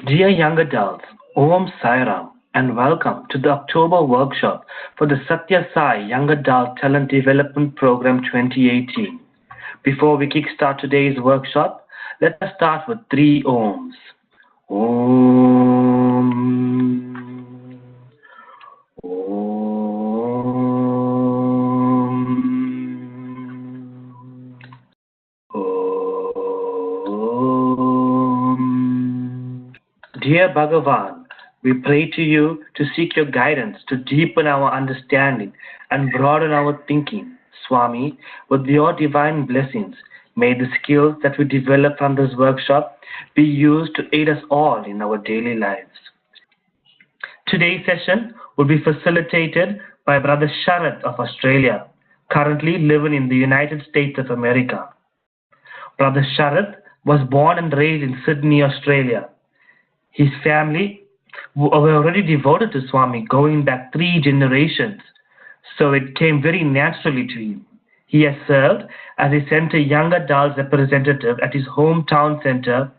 Dear young adults, Om Sai Ram and welcome to the October workshop for the Sathya Sai Young Adult Talent Development Program 2018. Before we kickstart today's workshop, let us start with three Oms. Om. Dear Bhagavan, we pray to you to seek your guidance to deepen our understanding and broaden our thinking. Swami, with your divine blessings, may the skills that we develop from this workshop be used to aid us all in our daily lives. Today's session will be facilitated by Brother Sharat of Australia, currently living in the United States of America. Brother Sharat was born and raised in Sydney, Australia. His family were already devoted to Swami going back 3 generations, so it came very naturally to him. He has served as a center young adult representative at his hometown center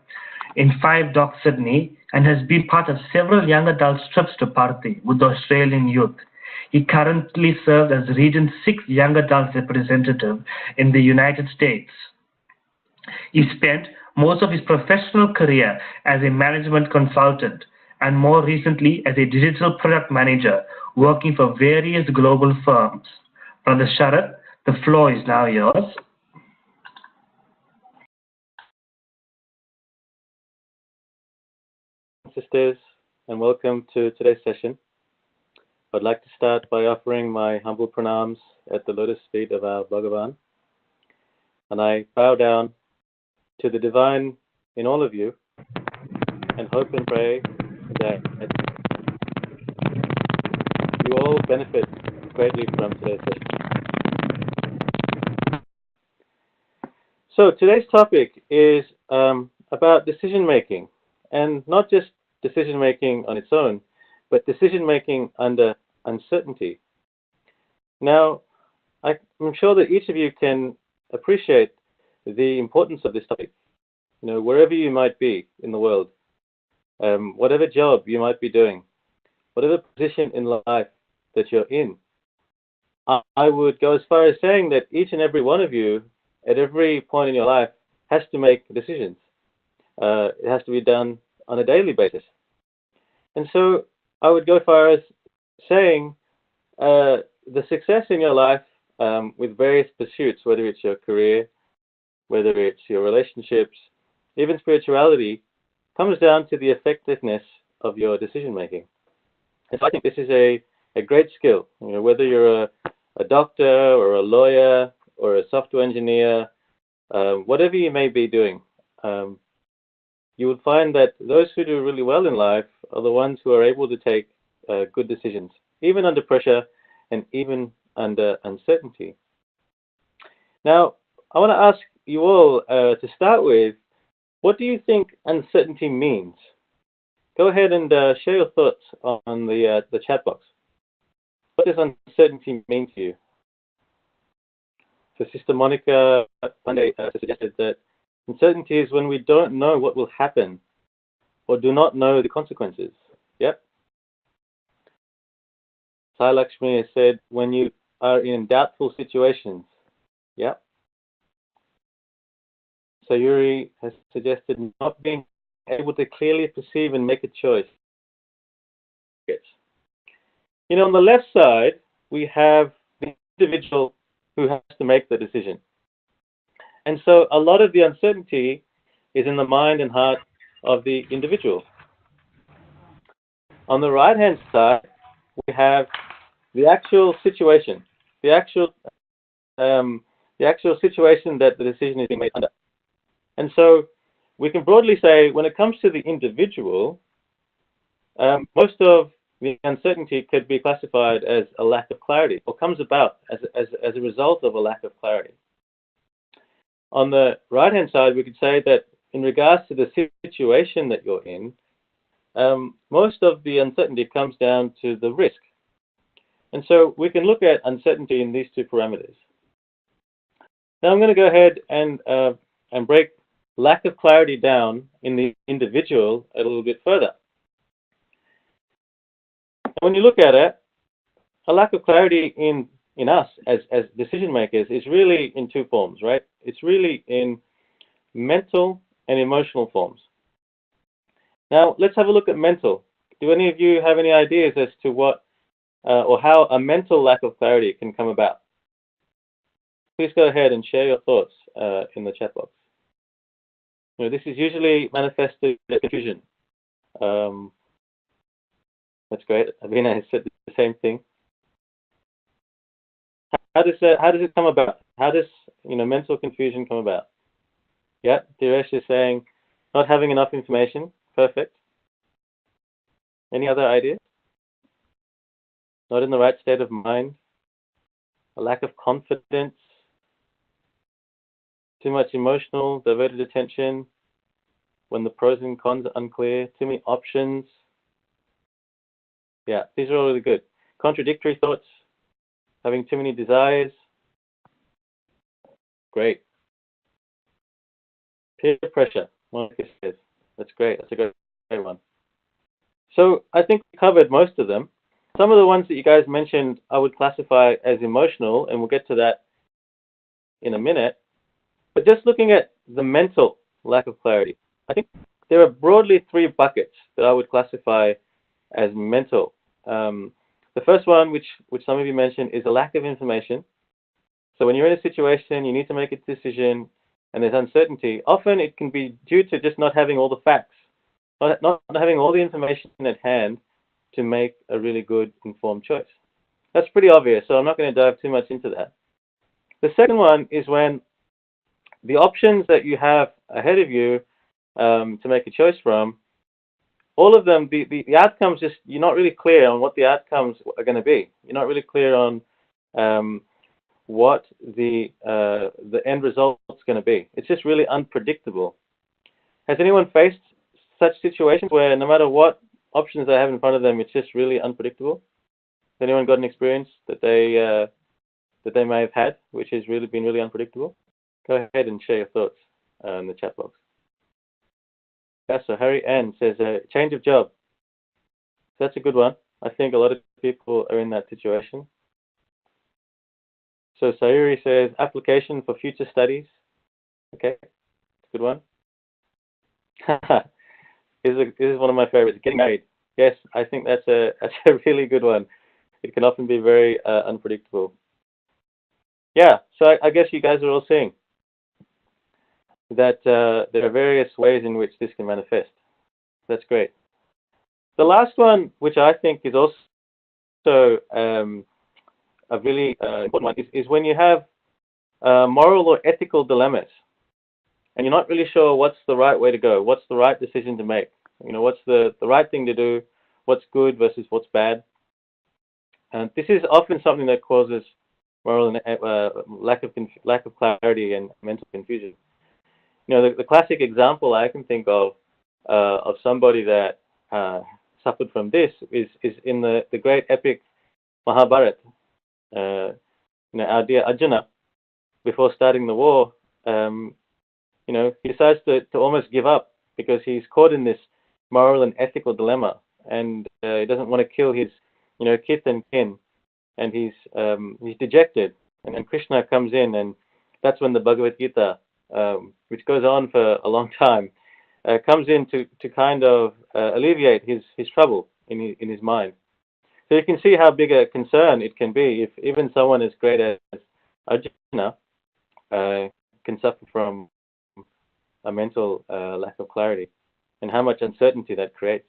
in Five Dock, Sydney, and has been part of several young adult trips to Parthi with the Australian youth. He currently serves as Region 6 Young Adult Representative in the United States. He spent most of his professional career as a management consultant and more recently as a digital product manager working for various global firms. Brother Sharat, the floor is now yours. Sisters, and welcome to today's session. I'd like to start by offering my humble pranams at the lotus feet of our Bhagavan, and I bow down to the divine in all of you and hope and pray that you all benefit greatly from today's session. So today's topic is about decision making, and not just decision making on its own, but decision making under uncertainty. Now, I'm sure that each of you can appreciate the importance of this topic. You know, wherever you might be in the world, whatever job you might be doing, whatever position in life that you're in, I would go as far as saying that each and every one of you, at every point in your life, has to make decisions. It has to be done on a daily basis. And so I would go as far as saying the success in your life with various pursuits, whether it's your career, whether it's your relationships, even spirituality, comes down to the effectiveness of your decision making. And so I think this is a great skill. You know, whether you're a doctor or a lawyer or a software engineer, whatever you may be doing, you will find that those who do really well in life are the ones who are able to take good decisions, even under pressure and even under uncertainty. Now, I want to ask you all to start with, what do you think uncertainty means? Go ahead and share your thoughts on the chat box. What does uncertainty mean to you? So Sister Monica Pandey suggested that uncertainty is when we don't know what will happen or do not know the consequences. Yep. Sai Lakshmi has said when you are in doubtful situations. Yep. Sayuri has suggested not being able to clearly perceive and make a choice. You know, on the left side, we have the individual who has to make the decision. And so a lot of the uncertainty is in the mind and heart of the individual. On the right-hand side, we have the actual situation, the actual situation that the decision is being made under. And so we can broadly say, when it comes to the individual, most of the uncertainty could be classified as a lack of clarity, or comes about as a result of a lack of clarity. On the right-hand side, we could say that in regards to the situation that you're in, most of the uncertainty comes down to the risk. And so we can look at uncertainty in these two parameters. Now I'm going to go ahead and break lack of clarity down in the individual a little bit further. And when you look at it, a lack of clarity in us as decision makers is really in two forms, right? It's really in mental and emotional forms. Now, let's have a look at mental. Do any of you have any ideas as to what or how a mental lack of clarity can come about? Please go ahead and share your thoughts in the chat box. You know, this is usually manifested as confusion. That's great. Avina has said the same thing. How does it come about? How does mental confusion come about? Yeah, Diresh is saying not having enough information. Perfect. Any other ideas? Not in the right state of mind. A lack of confidence. Too much emotional, diverted attention. When the pros and cons are unclear. Too many options. Yeah, these are all really good. Contradictory thoughts. Having too many desires. Great. Peer pressure. Monica says. That's great. That's a great one. So I think we covered most of them. Some of the ones that you guys mentioned I would classify as emotional, and we'll get to that in a minute. But just looking at the mental lack of clarity, I think there are broadly three buckets that I would classify as mental. The first one, which some of you mentioned, is a lack of information. So when you're in a situation, you need to make a decision, and there's uncertainty. Often it can be due to just not having all the facts, not having all the information at hand to make a really good informed choice. That's pretty obvious, so I'm not going to dive too much into that. The second one is when the options that you have ahead of you to make a choice from, all of them, the outcomes, just you're not really clear on what the outcomes are going to be. You're not really clear on what the end result is going to be. It's just really unpredictable. Has anyone faced such situations where no matter what options they have in front of them, it's just really unpredictable? Has anyone got an experience that they may have had, which has really been really unpredictable? Go ahead and share your thoughts in the chat box. Yeah, so Harry N says change of job. That's a good one. I think a lot of people are in that situation. So Sayuri says application for future studies. Okay, good one. This is one of my favorites. Getting married. Yes, I think that's a really good one. It can often be very unpredictable. Yeah, so I guess you guys are all seeing that there are various ways in which this can manifest. That's great. The last one, which I think is also a really important one, is when you have moral or ethical dilemmas, and you're not really sure what's the right way to go, what's the right decision to make, what's the right thing to do, what's good versus what's bad. And this is often something that causes moral and lack of clarity and mental confusion. The classic example I can think of somebody that suffered from this is in the great epic Mahabharata. Our dear Arjuna, before starting the war, he decides to almost give up because he's caught in this moral and ethical dilemma, and he doesn't want to kill his kith and kin, and he's dejected. And Krishna comes in, and that's when the Bhagavad Gita, which goes on for a long time, comes in to kind of alleviate his trouble in his mind. So you can see how big a concern it can be if even someone as great as Arjuna can suffer from a mental lack of clarity, and how much uncertainty that creates.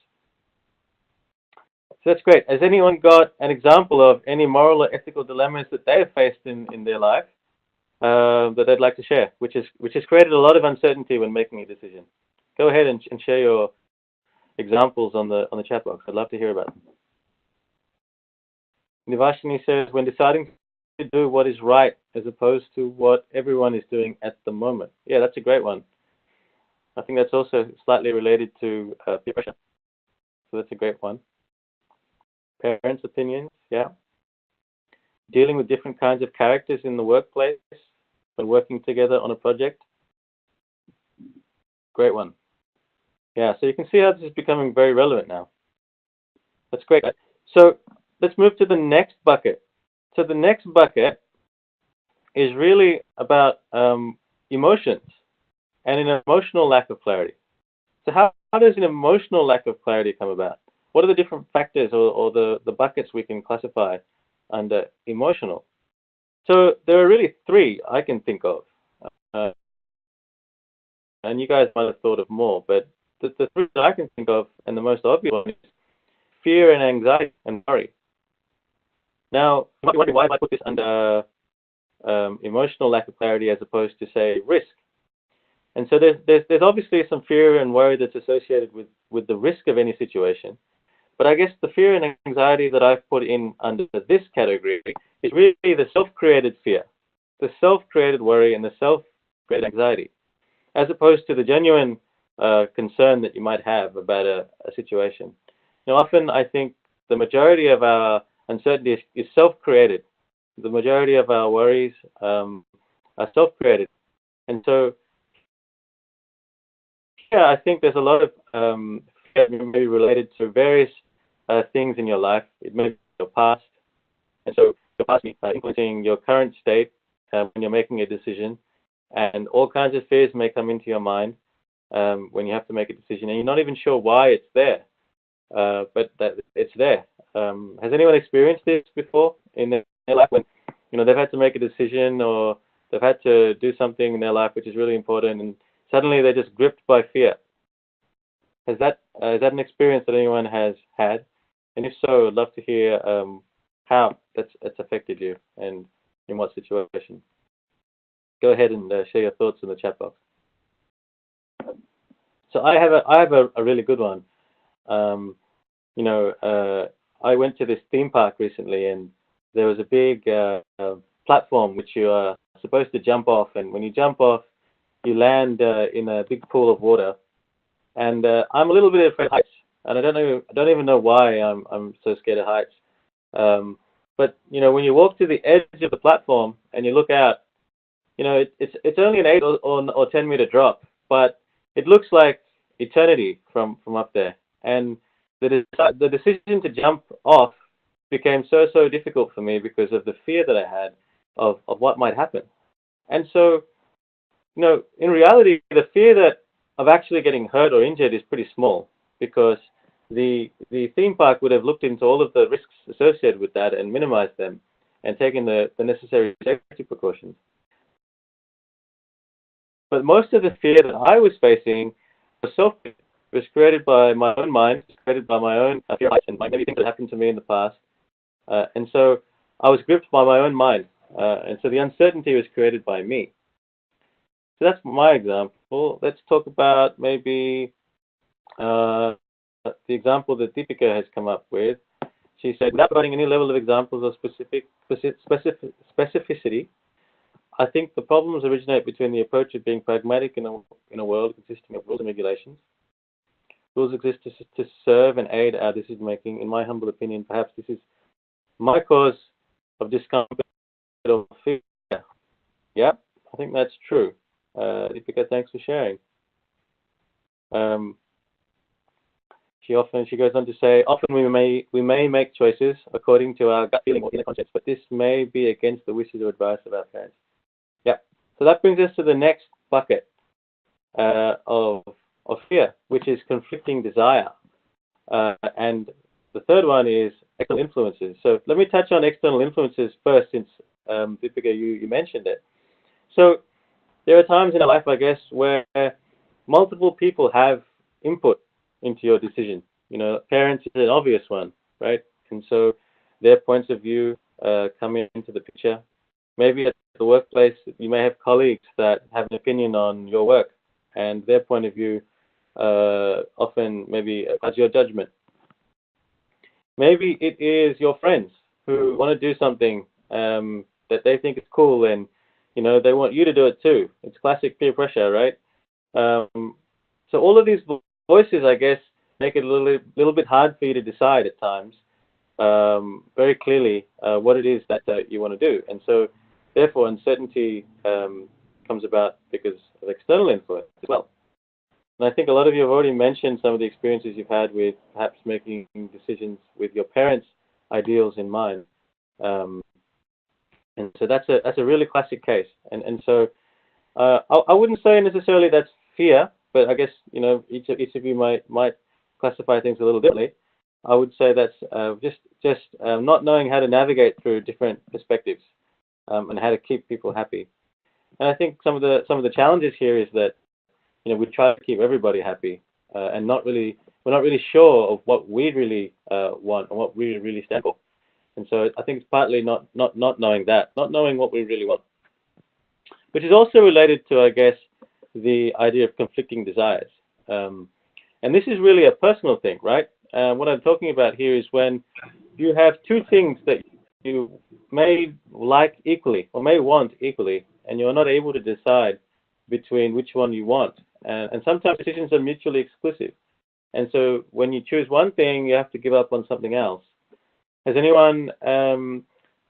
So that's great. Has anyone got an example of any moral or ethical dilemmas that they have faced in their life that they'd like to share, which has created a lot of uncertainty when making a decision? Go ahead and share your examples on the chat box. I'd love to hear about them. Nivashini says, when deciding to do what is right as opposed to what everyone is doing at the moment. Yeah, that's a great one. I think that's also slightly related to peer pressure. So that's a great one. Parents' opinions, yeah. Dealing with different kinds of characters in the workplace when working together on a project. great one. Yeah, so you can see how this is becoming very relevant now. That's great. So let's move to the next bucket. So the next bucket is really about emotions and an emotional lack of clarity. So how does an emotional lack of clarity come about? What are the different factors or the buckets we can classify under emotional? So there are really three I can think of. And you guys might have thought of more, but the three that I can think of, and the most obvious one, is fear and anxiety and worry. Now, you might be wondering, why have I put this under emotional lack of clarity as opposed to, say, risk? And so there's obviously some fear and worry that's associated with the risk of any situation. But I guess the fear and anxiety that I've put in under this category is really the self-created fear, the self-created worry, and the self-created anxiety, as opposed to the genuine concern that you might have about a situation. Now, often I think the majority of our uncertainty is self-created. The majority of our worries are self-created. And so, yeah, I think there's a lot of fear maybe related to various things in your life. It may be your past. And so your past influencing your current state when you're making a decision. And all kinds of fears may come into your mind when you have to make a decision, and you're not even sure why it's there, but that it's there. Has anyone experienced this before in their life when they've had to make a decision or they've had to do something in their life which is really important, and suddenly they're just gripped by fear? Is that an experience that anyone has had? And if so, I'd love to hear how that's affected you and in what situation. Go ahead and share your thoughts in the chat box. So I have a really good one. I went to this theme park recently, and there was a big platform which you are supposed to jump off, and when you jump off, you land in a big pool of water. And I'm a little bit afraid of heights, and I don't even know why I'm so scared of heights. But when you walk to the edge of the platform and you look out, it's only an 8 or 10 meter drop, but it looks like eternity from up there. And the decision to jump off became so difficult for me because of the fear that I had of what might happen. And so, in reality, the fear of actually getting hurt or injured is pretty small, because the theme park would have looked into all of the risks associated with that and minimized them and taken the necessary safety precautions. But most of the fear that I was facing was created by my own mind, created by my own fear of heights and maybe things that happened to me in the past. And so I was gripped by my own mind. And so the uncertainty was created by me. So that's my example. Let's talk about maybe the example that Deepika has come up with. She said, without providing any level of examples or specificity, I think the problems originate between the approach of being pragmatic in a world consisting of rules and regulations. Rules exist to serve and aid our decision making. In my humble opinion, perhaps this is my cause of discomfort or fear. Yeah, I think that's true. Deepika, thanks for sharing. She goes on to say, often we may make choices according to our gut feeling or inner conscience, but this may be against the wishes or advice of our parents. Yeah. So that brings us to the next bucket of fear, which is conflicting desire. And the third one is external influences. So let me touch on external influences first, since Deepika, you mentioned it. So there are times in our life, I guess, where multiple people have input into your decision. Parents is an obvious one, right? And so their points of view come into the picture. Maybe at the workplace, you may have colleagues that have an opinion on your work, and their point of view often maybe as your judgment. Maybe it is your friends who want to do something that they think is cool, and they want you to do it too. It's classic peer pressure, right? So all of these voices, I guess, make it a little bit hard for you to decide at times very clearly what it is that you want to do. And so therefore uncertainty comes about because of external influence as well. And I think a lot of you have already mentioned some of the experiences you've had with perhaps making decisions with your parents' ideals in mind. And so that's a really classic case. And so I wouldn't say necessarily that's fear, but I guess each of you might classify things a little differently. I would say that's just not knowing how to navigate through different perspectives and how to keep people happy. And I think some of the challenges here is that we try to keep everybody happy and we're not really sure of what we really want and what we really stand for. And so I think it's partly not knowing that, not knowing what we really want, which is also related to, I guess, the idea of conflicting desires. And this is really a personal thing, right? What I'm talking about here is when you have two things that you may like equally or may want equally, and you're not able to decide between which one you want. And sometimes decisions are mutually exclusive. And so when you choose one thing, you have to give up on something else. Has anyone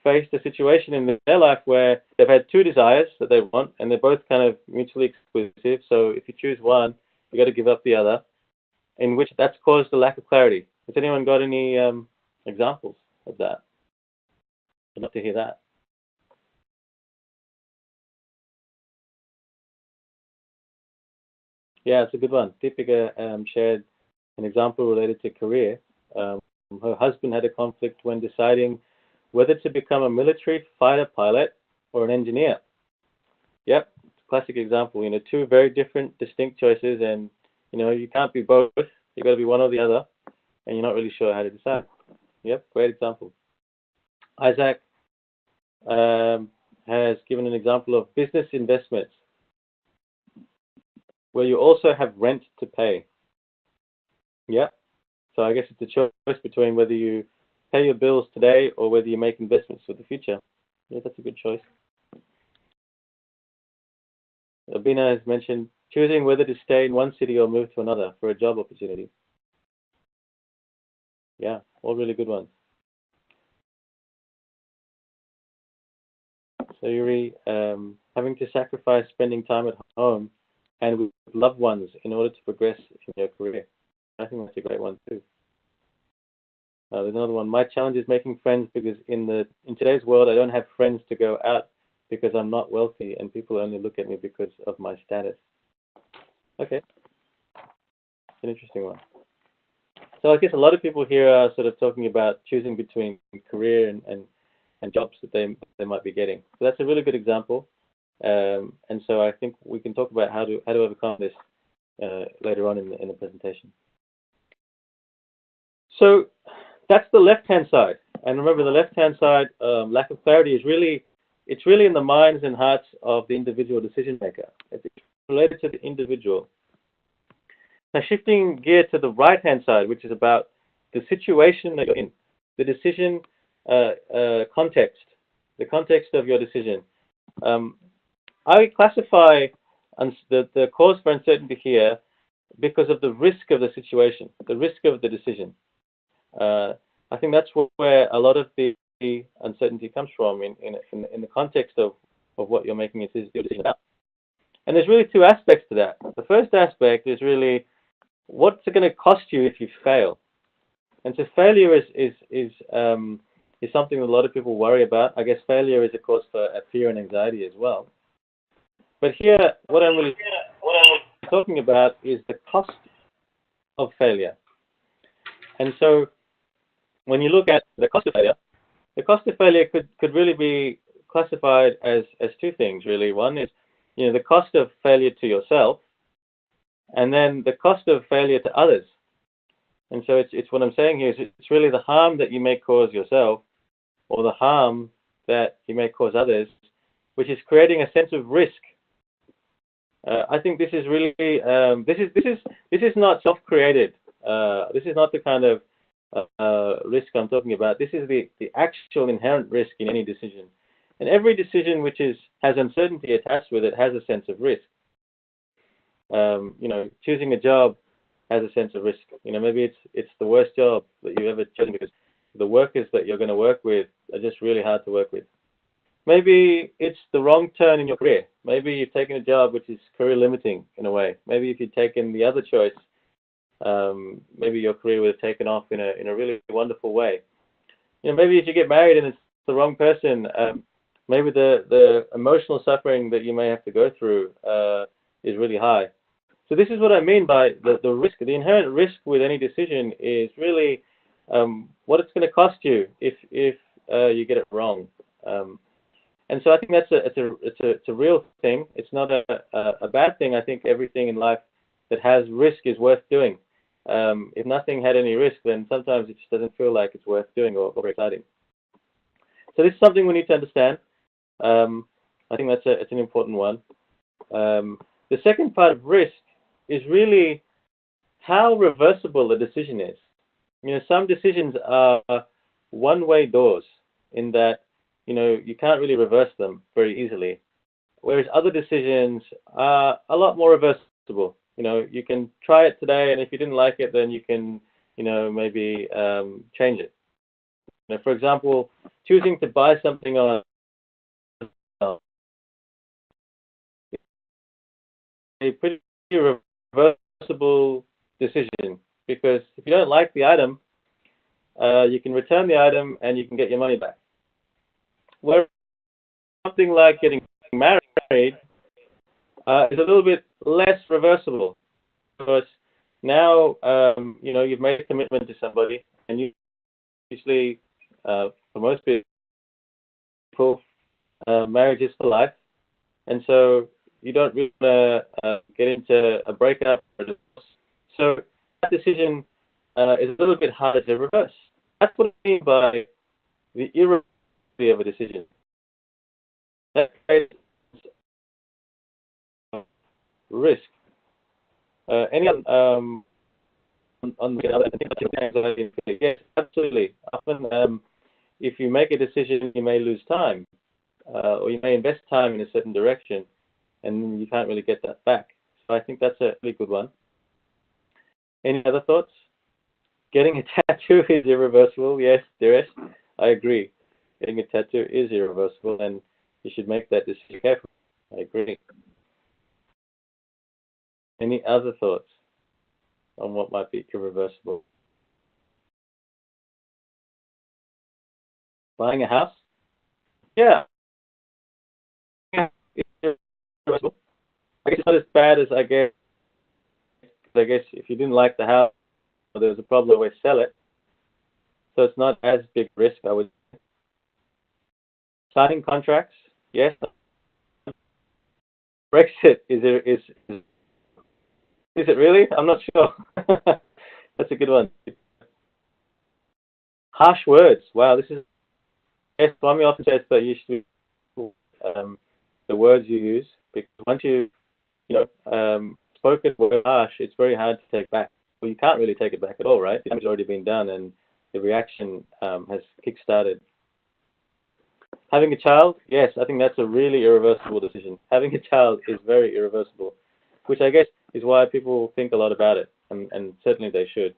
faced a situation in their life where they've had two desires that they want, and they're both kind of mutually exclusive? So if you choose one, you got to give up the other, in which that's caused a lack of clarity. Has anyone got any examples of that? I'd love to hear that. Yeah, it's a good one. Deepika shared an example related to career. Her husband had a conflict when deciding whether to become a military fighter pilot or an engineer. Yep, classic example. Two very different, distinct choices, and you can't be both. You've got to be one or the other, and you're not really sure how to decide. Yep, great example. Isaac has given an example of business investments, where you also have rent to pay. Yeah. So I guess it's a choice between whether you pay your bills today or whether you make investments for the future. Yeah, that's a good choice. Abina has mentioned choosing whether to stay in one city or move to another for a job opportunity. Yeah, all really good ones. So Yuri, having to sacrifice spending time at home and with loved ones in order to progress in your career. I think that's a great one too. There's another one. My challenge is making friends because in today's world, I don't have friends to go out because I'm not wealthy and people only look at me because of my status. Okay, it's an interesting one. So I guess a lot of people here are sort of talking about choosing between career and jobs that they might be getting. So that's a really good example. And so I think we can talk about how to overcome this later on in the presentation. So that's the left-hand side. And remember, the left-hand side, lack of clarity is really in the minds and hearts of the individual decision maker. It's related to the individual. Now, shifting gear to the right-hand side, which is about the situation that you're in, the decision context, the context of your decision. I classify the cause for uncertainty here because of the risk of the situation, the risk of the decision. I think that's where a lot of the uncertainty comes from in the context of what you're making a decision about. And there's really two aspects to that. The first aspect is really what's it going to cost you if you fail. And so failure is something that a lot of people worry about. I guess failure is a cause for fear and anxiety as well. But here, what I'm really talking about is the cost of failure. And so when you look at the cost of failure could really be classified as two things, really. One is, the cost of failure to yourself, and then the cost of failure to others. And so it's what I'm saying here is it's really the harm that you may cause yourself or the harm that you may cause others, which is creating a sense of risk. I think this is really this is not self-created. This is not the kind of risk I'm talking about. This is the actual inherent risk in any decision. And every decision which has uncertainty attached with it has a sense of risk. Choosing a job has a sense of risk. Maybe it's the worst job that you've ever chosen because the workers that you're going to work with are just really hard to work with. Maybe it's the wrong turn in your career. Maybe you've taken a job which is career limiting in a way. Maybe if you'd taken the other choice, maybe your career would have taken off in a really wonderful way. Maybe if you get married and it's the wrong person, maybe the emotional suffering that you may have to go through is really high. So this is what I mean by the risk. The inherent risk with any decision is really what it's going to cost you if you get it wrong. And so I think it's a real thing. It's not a bad thing. I think everything in life that has risk is worth doing. If nothing had any risk, then sometimes it just doesn't feel like it's worth doing or exciting. So this is something we need to understand. I think it's an important one. The second part of risk is really how reversible the decision is. Some decisions are one-way doors in that, you can't really reverse them very easily, whereas other decisions are a lot more reversible. You can try it today, and if you didn't like it, then you can, maybe change it. For example, choosing to buy something on a pretty reversible decision, because if you don't like the item, you can return the item and you can get your money back. Whereas something like getting married is a little bit less reversible, because now you've made a commitment to somebody, and you usually, for most people, marriage is for life, and so you don't really get into a breakup or a divorce. So that decision is a little bit harder to reverse. That's what I mean by the irreversibility of a decision. That creates risk. Any on the other thing, yes, absolutely. Often, if you make a decision, you may lose time, or you may invest time in a certain direction, and you can't really get that back. So I think that's a really good one. Any other thoughts? Getting a tattoo is irreversible. Yes, Deresh, I agree. Getting a tattoo is irreversible, and you should make that decision carefully. I agree. Any other thoughts on what might be irreversible? Buying a house? Yeah. It's irreversible. I guess it's not as bad as I guess if you didn't like the house, or there was a problem, always sell it. So it's not as big risk, I would say. Signing contracts? Yes. Brexit, is it really? I'm not sure. That's a good one. Harsh words. Wow, this is. Yes, Swami often says that you should the words you use, because once you spoken word harsh, it's very hard to take back. Well, you can't really take it back at all, right? The damage has already been done, and the reaction has kick-started. Having a child, yes, I think that's a really irreversible decision. Having a child is very irreversible, which I guess is why people think a lot about it, and certainly they should.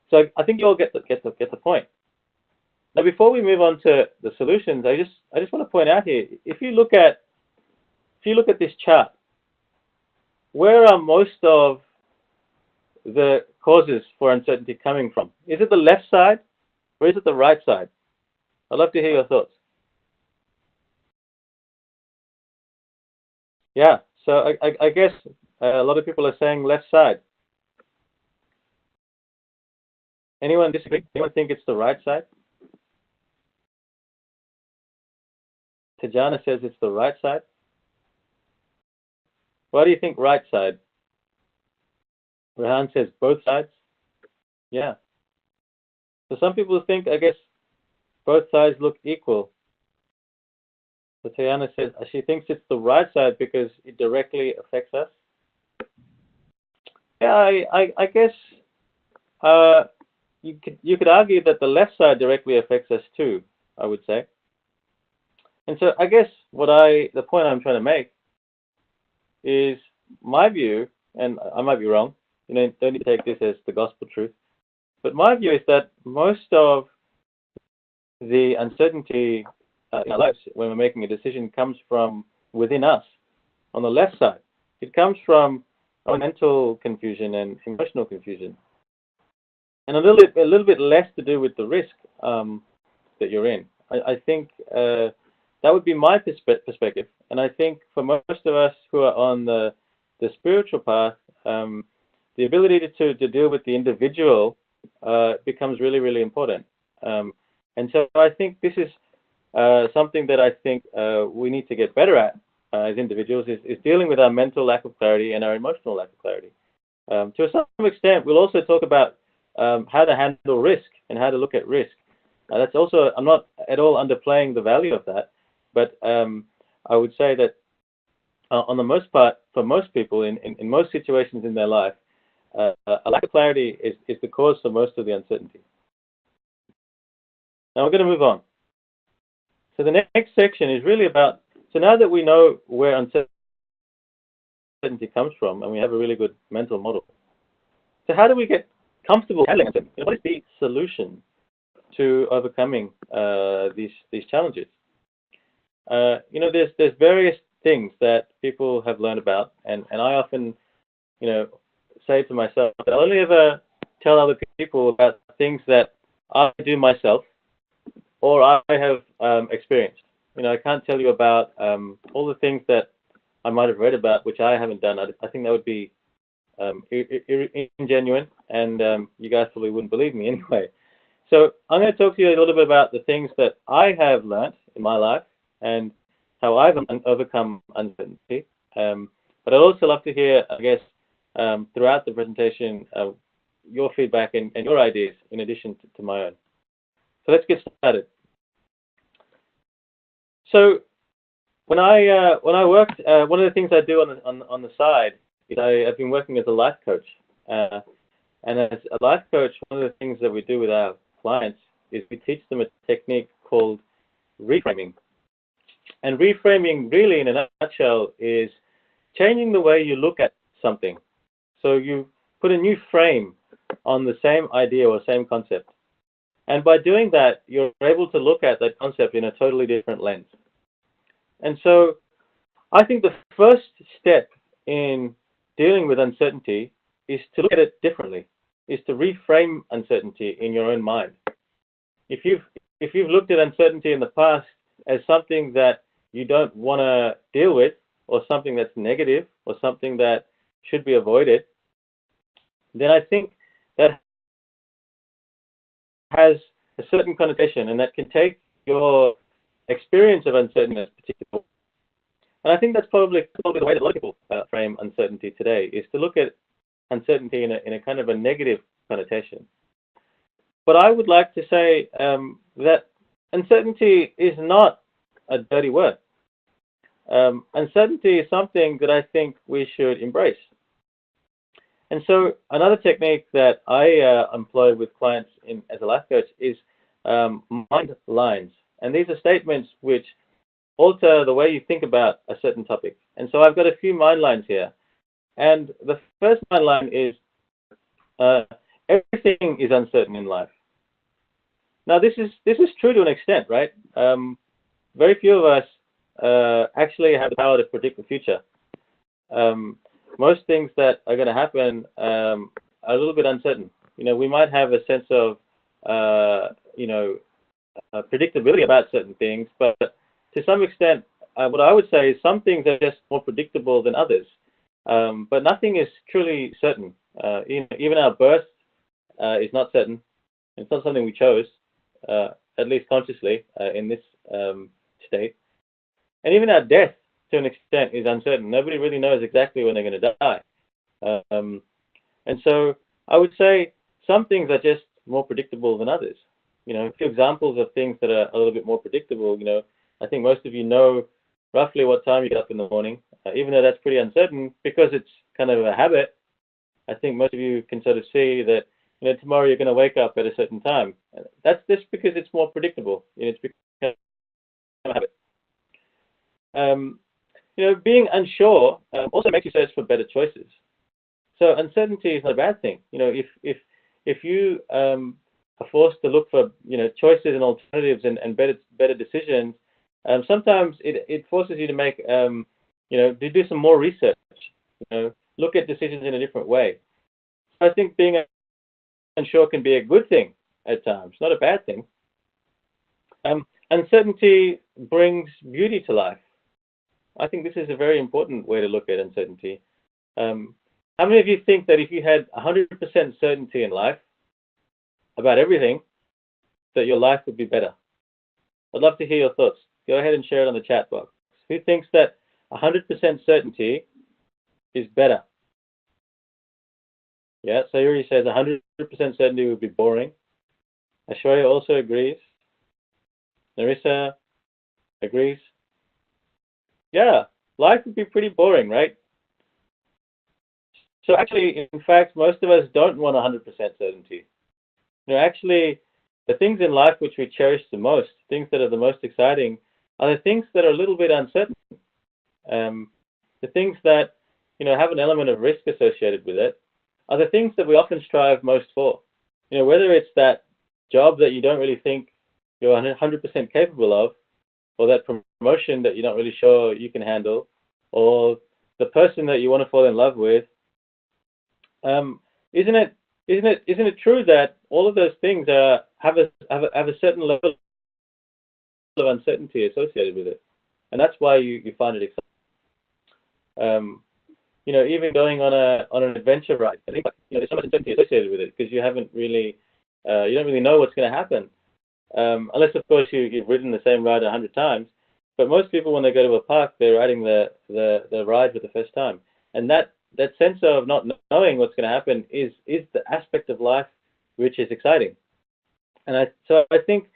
So I think you all get the point. Now, before we move on to the solutions, I just want to point out here: if you look at this chart, where are most of the causes for uncertainty coming from? Is it the left side, or is it the right side? I'd love to hear your thoughts. Yeah, so I guess a lot of people are saying left side. Anyone disagree? Anyone think it's the right side? Tajana says it's the right side. Why do you think right side? Rehan says both sides. Yeah. So some people think, I guess, both sides look equal. So Tajana says she thinks it's the right side because it directly affects us. Yeah, I guess you could argue that the left side directly affects us too, I would say. And so I guess the point I'm trying to make is my view, and I might be wrong, don't need to take this as the gospel truth, but my view is that most of the uncertainty in our lives when we're making a decision comes from within us. On the left side, it comes from our mental confusion and emotional confusion, and a little bit less to do with the risk that you're in. I think that would be my perspective, and I think for most of us who are on the spiritual path, the ability to deal with the individual becomes really, really important. And so I think this is something that I think we need to get better at as individuals is dealing with our mental lack of clarity and our emotional lack of clarity. To some extent, we'll also talk about how to handle risk and how to look at risk. That's also, I'm not at all underplaying the value of that, but I would say that on the most part, for most people, in most situations in their life, a lack of clarity is the cause for most of the uncertainty. Now we're going to move on. So the next section is really about, so now that we know where uncertainty comes from and we have a really good mental model, so how do we get comfortable handling uncertainty? What is the solution to overcoming these challenges? There's various things that people have learned about, and I often, say to myself that I only ever tell other people about things that I do myself or I have experienced. I can't tell you about all the things that I might have read about which I haven't done. I think that would be ingenuine, and you guys probably wouldn't believe me anyway. So I'm going to talk to you a little bit about the things that I have learned in my life and how I've overcome uncertainty. But I'd also love to hear, I guess, throughout the presentation, your feedback and your ideas in addition to my own. So let's get started. So when I worked, one of the things I do on the side is I've been working as a life coach, and as a life coach, one of the things that we do with our clients is we teach them a technique called reframing. And reframing, really, in a nutshell, is changing the way you look at something. So you put a new frame on the same idea or same concept. And by doing that, you're able to look at that concept in a totally different lens. And so I think the first step in dealing with uncertainty is to look at it differently, is to reframe uncertainty in your own mind. If you've looked at uncertainty in the past as something that you don't want to deal with, or something that's negative, or something that should be avoided, then I think that has a certain connotation, and that can take your experience of uncertainty as particular. And I think that's probably the way that a lot of people frame uncertainty today, is to look at uncertainty in a kind of a negative connotation. But I would like to say that uncertainty is not a dirty word. Uncertainty is something that I think we should embrace. And so another technique that I employ with clients as a life coach is mind lines. And these are statements which alter the way you think about a certain topic. And so I've got a few mind lines here. And the first mind line is, everything is uncertain in life. Now, this is true to an extent, right? Very few of us actually have the power to predict the future. Most things that are going to happen are a little bit uncertain. We might have a sense of, predictability about certain things, but to some extent, what I would say is some things are just more predictable than others. But nothing is truly certain. Even our birth is not certain. It's not something we chose, at least consciously, in this state. And even our death, to an extent, is uncertain. Nobody really knows exactly when they're going to die. And so I would say some things are just more predictable than others. A few examples of things that are a little bit more predictable, I think most of you know roughly what time you get up in the morning, even though that's pretty uncertain because it's kind of a habit. I think most of you can sort of see that, tomorrow you're going to wake up at a certain time. That's just because it's more predictable. It's because of a habit. Being unsure also makes you search for better choices. So uncertainty is not a bad thing. If you are forced to look for choices and alternatives and better decisions, Sometimes it forces you to make, to do some more research, look at decisions in a different way. I think being unsure can be a good thing at times, not a bad thing. Uncertainty brings beauty to life. I think this is a very important way to look at uncertainty. How many of you think that if you had 100% certainty in life about everything, that your life would be better? I'd love to hear your thoughts. Go ahead and share it on the chat box. Who thinks that 100% certainty is better? Yeah, Sayuri says 100% certainty would be boring. Ashwarya also agrees. Narissa agrees. Yeah, life would be pretty boring, right? So actually, in fact, most of us don't want 100% certainty. Actually, the things in life which we cherish the most, things that are the most exciting, are the things that are a little bit uncertain. The things that have an element of risk associated with it are the things that we often strive most for. Whether it's that job that you don't really think you're 100% capable of, or that promotion that you're not really sure you can handle, or the person that you want to fall in love with. Isn't it true that all of those things have a certain level of uncertainty associated with it, and that's why you find it exciting. Even going on an adventure ride, I think there's so much uncertainty associated with it because you don't really know what's going to happen, unless of course you've ridden the same ride 100 times. But most people, when they go to a park, they're riding the ride for the first time, and that sense of not knowing what's going to happen is the aspect of life which is exciting. And I think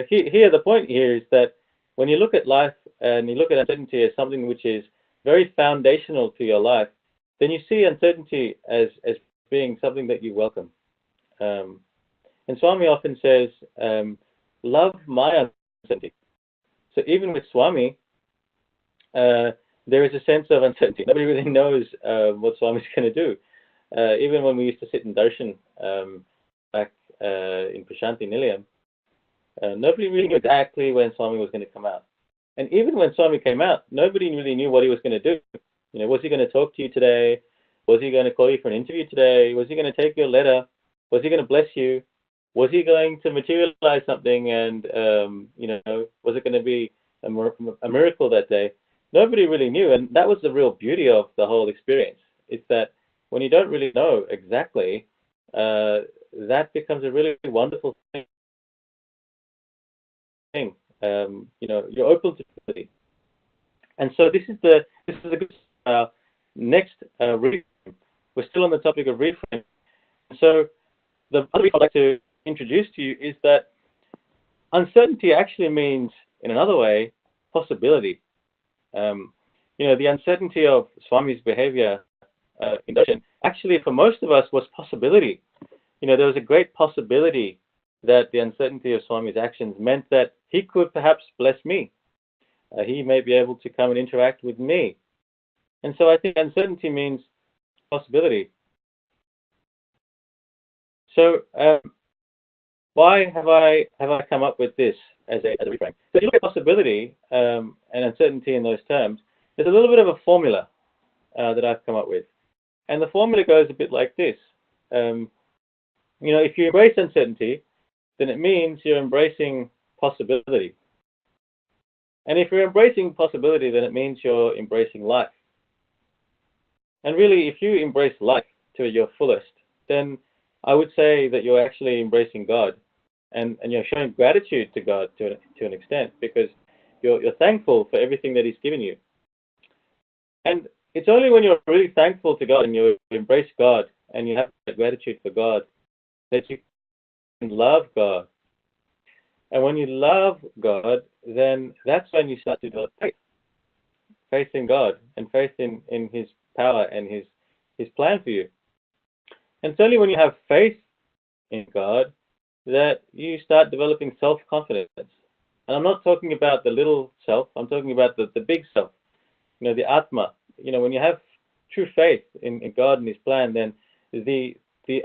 here the point here is that when you look at life and you look at uncertainty as something which is very foundational to your life, then you see uncertainty as being something that you welcome. And Swami often says, love my uncertainty. So even with Swami, there is a sense of uncertainty. Nobody really knows what Swami's going to do. Even when we used to sit in darshan back in Prashanti Nilayam, nobody really knew exactly when Swami was going to come out. And even when Swami came out, nobody really knew what he was going to do. Was he going to talk to you today? Was he going to call you for an interview today? Was he going to take your letter? Was he going to bless you? Was he going to materialize something? And was it going to be a miracle that day? Nobody really knew, and that was the real beauty of the whole experience. It's that when you don't really know exactly, that becomes a really wonderful thing. You're open to it. And so this is a good next reframe. We're still on the topic of reframe. So the other thing I'd like to introduce to you is that uncertainty actually means, in another way, possibility. The uncertainty of Swami's behavior in darshan actually, for most of us, was possibility. There was a great possibility that the uncertainty of Swami's actions meant that he could perhaps bless me. He may be able to come and interact with me. And so I think uncertainty means possibility. So why have I come up with this as a reframe? So if you look at possibility and uncertainty in those terms, there's a little bit of a formula that I've come up with. And the formula goes a bit like this. If you embrace uncertainty, then it means you're embracing possibility. And if you're embracing possibility, then it means you're embracing life. And really, if you embrace life to your fullest, then I would say that you're actually embracing God. And you're showing gratitude to God to an extent, because you're thankful for everything that He's given you. And it's only when you're really thankful to God and you embrace God and you have that gratitude for God that you can love God. And when you love God, then that's when you start to develop faith. Faith in God and faith in His power and His plan for you. And it's only when you have faith in God that you start developing self-confidence. And I'm not talking about the little self, I'm talking about the big self, the Atma. When you have true faith in God and His plan, then the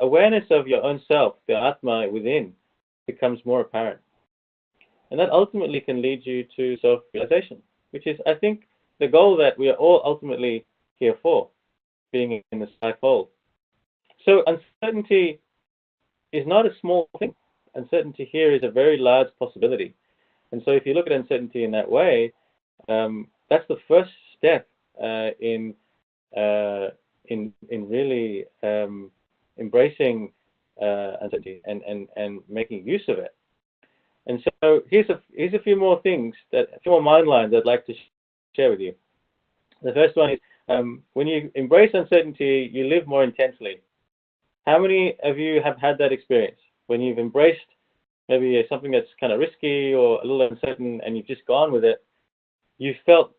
awareness of your own self, the Atma within, becomes more apparent. And that ultimately can lead you to self-realization, which is, I think, the goal that we are all ultimately here for, being in the psych-fold. So uncertainty is not a small thing. Uncertainty here is a very large possibility. And so if you look at uncertainty in that way, that's the first step in really embracing uncertainty and making use of it. And so here's a few more things, a few more mind lines I'd like to share with you. The first one is, when you embrace uncertainty, you live more intensely. How many of you have had that experience when you've embraced maybe something that's kind of risky or a little uncertain and you've just gone with it? You felt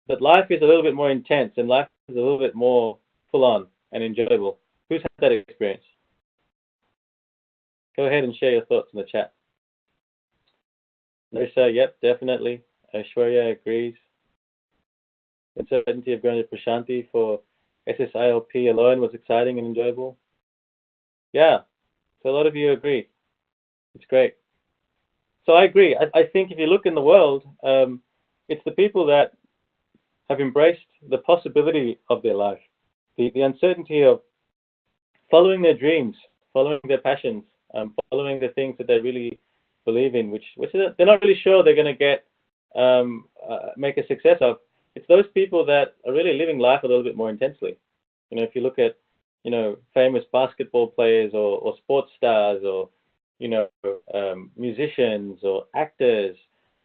that life is a little bit more intense and life is a little bit more full on and enjoyable. Who's had that experience? Go ahead and share your thoughts in the chat. Larissa, yep, definitely. Aishwarya agrees. Uncertainty of going to Prashanti for SSIOP alone was exciting and enjoyable. Yeah, so a lot of you agree. It's great. So I agree. I think if you look in the world, it's the people that have embraced the possibility of their life, the uncertainty of following their dreams, following their passions, following the things that they really believe in, which they're not really sure they're going to get make a success of. It's those people that are really living life a little bit more intensely. You know, if you look at famous basketball players or sports stars or musicians or actors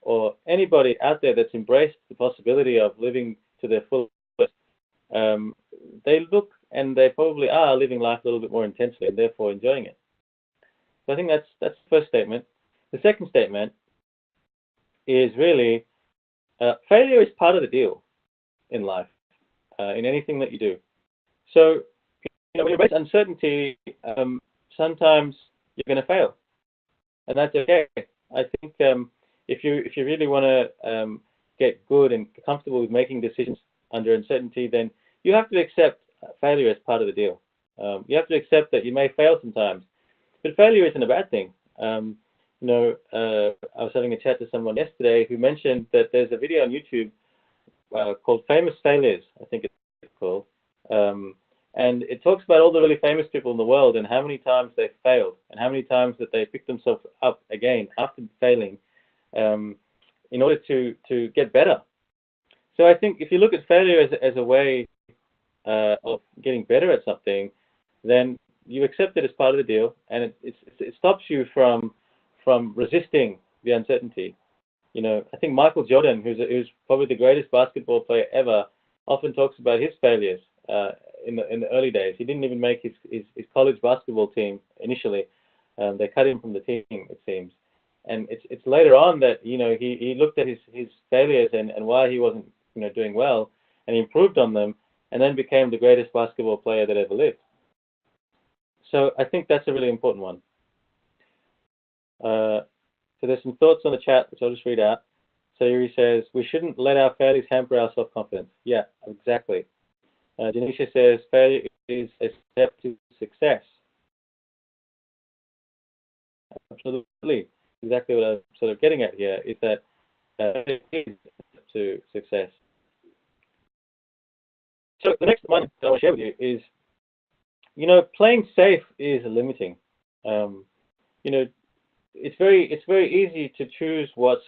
or anybody out there that's embraced the possibility of living to their fullest, they look and they probably are living life a little bit more intensely and therefore enjoying it. So I think that's the first statement. The second statement is really failure is part of the deal in life, in anything that you do. So when you embrace uncertainty, sometimes you're going to fail, and that's okay. I think if you really want to get good and comfortable with making decisions under uncertainty, then you have to accept failure as part of the deal. You have to accept that you may fail sometimes, but failure isn't a bad thing. I was having a chat to someone yesterday who mentioned that there's a video on YouTube called Famous Failures, I think it's called. And it talks about all the really famous people in the world and how many times they failed and how many times that they picked themselves up again after failing in order to get better. So I think if you look at failure as a way of getting better at something, then you accept it as part of the deal, and it stops you from resisting the uncertainty. I think Michael Jordan, who's probably the greatest basketball player ever, often talks about his failures in the early days. He didn't even make his college basketball team initially. They cut him from the team, it seems. And it's later on that he looked at his failures and why he wasn't doing well, and he improved on them, and then became the greatest basketball player that ever lived. So I think that's a really important one. So there's some thoughts on the chat, which I'll just read out. So Yuri says, we shouldn't let our failures hamper our self-confidence. Yeah, exactly. Janisha says, failure is a step to success. Absolutely. Exactly what I'm sort of getting at here is that it is a step to success. So the next one that I want to share with you is, playing safe is limiting. It's very easy to choose what's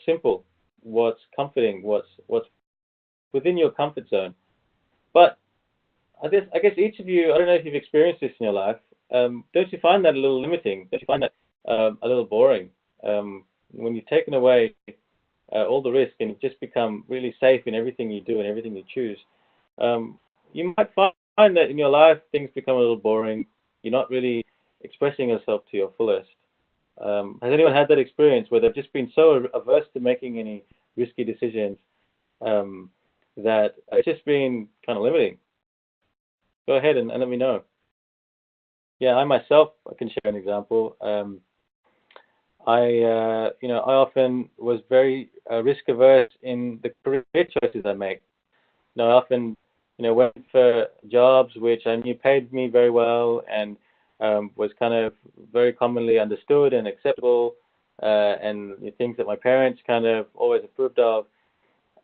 simple, what's comforting, what's within your comfort zone. But I guess each of you, I don't know if you've experienced this in your life. Don't you find that a little limiting? Don't you find that a little boring when you've taken away all the risk and just become really safe in everything you do and everything you choose? You might find that in your life things become a little boring. You're not really expressing yourself to your fullest. Has anyone had that experience where they've just been so averse to making any risky decisions that it's just been kind of limiting? Go ahead and let me know. Yeah, I myself, I can share an example. I often was very risk averse in the career choices I make. I often, went for jobs which I knew paid me very well and was kind of very commonly understood and acceptable, and the things that my parents kind of always approved of.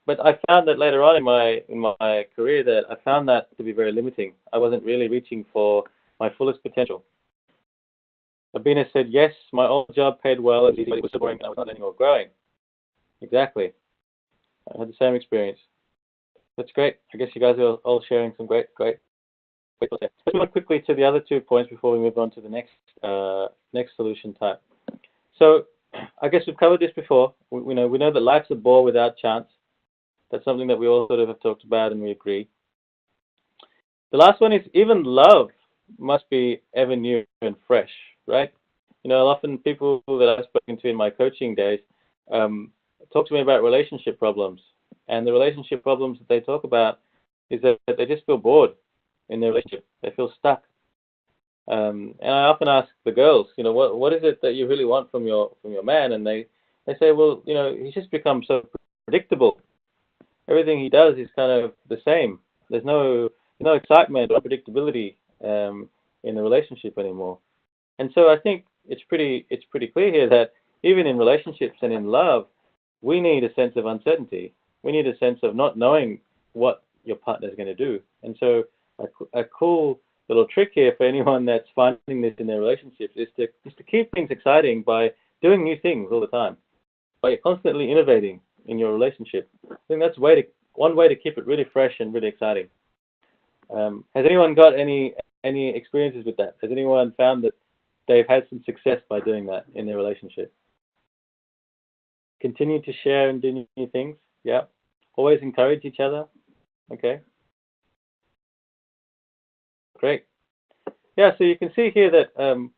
But I found that later on in my career that I found that to be very limiting. I wasn't really reaching for my fullest potential. Abina said, yes, my old job paid well, and it was boring, and I was not learning or growing. Exactly. I had the same experience. That's great. I guess you guys are all sharing some great thoughts there. Let's move on quickly to the other 2 points before we move on to the next solution type. So I guess we've covered this before. We know that life's a bore without chance. That's something that we all sort of have talked about, and we agree. The last one is even love must be ever new and fresh, right? Often people that I've spoken to in my coaching days talk to me about relationship problems. And the relationship problems that they talk about is that they just feel bored in their relationship. They feel stuck. And I often ask the girls, what is it that you really want from your man? And they say, well, he's just become so predictable. Everything he does is kind of the same. There's no excitement or predictability in the relationship anymore. And so I think it's pretty clear here that even in relationships and in love, we need a sense of uncertainty. We need a sense of not knowing what your partner is going to do. And so a cool little trick here for anyone that's finding this in their relationships is to keep things exciting by doing new things all the time, by constantly innovating in your relationship. I think that's one way to keep it really fresh and really exciting. Has anyone got any experiences with that? Has anyone found that they've had some success by doing that in their relationship? Continue to share and do new things. Yeah. Always encourage each other. Okay. Great. Yeah. So you can see here that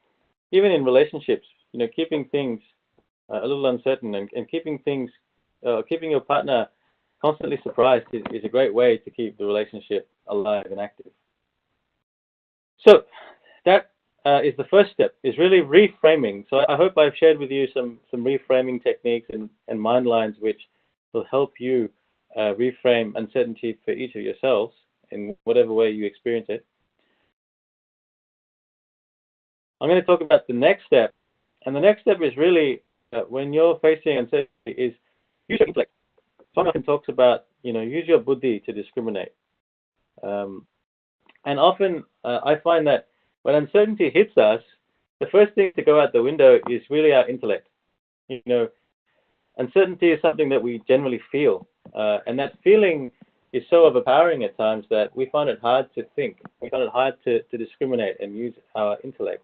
even in relationships, keeping things a little uncertain and keeping your partner constantly surprised is a great way to keep the relationship alive and active. So that is the first step, is really reframing. So I hope I've shared with you some reframing techniques and mind lines which will help you reframe uncertainty for each of yourselves in whatever way you experience it. I'm going to talk about the next step. And the next step is really, when you're facing uncertainty, is use your intellect. Swami often talks about, use your buddhi to discriminate. And often I find that when uncertainty hits us, the first thing to go out the window is really our intellect. Uncertainty is something that we generally feel. And that feeling is so overpowering at times that we find it hard to think. We find it hard to discriminate and use our intellect.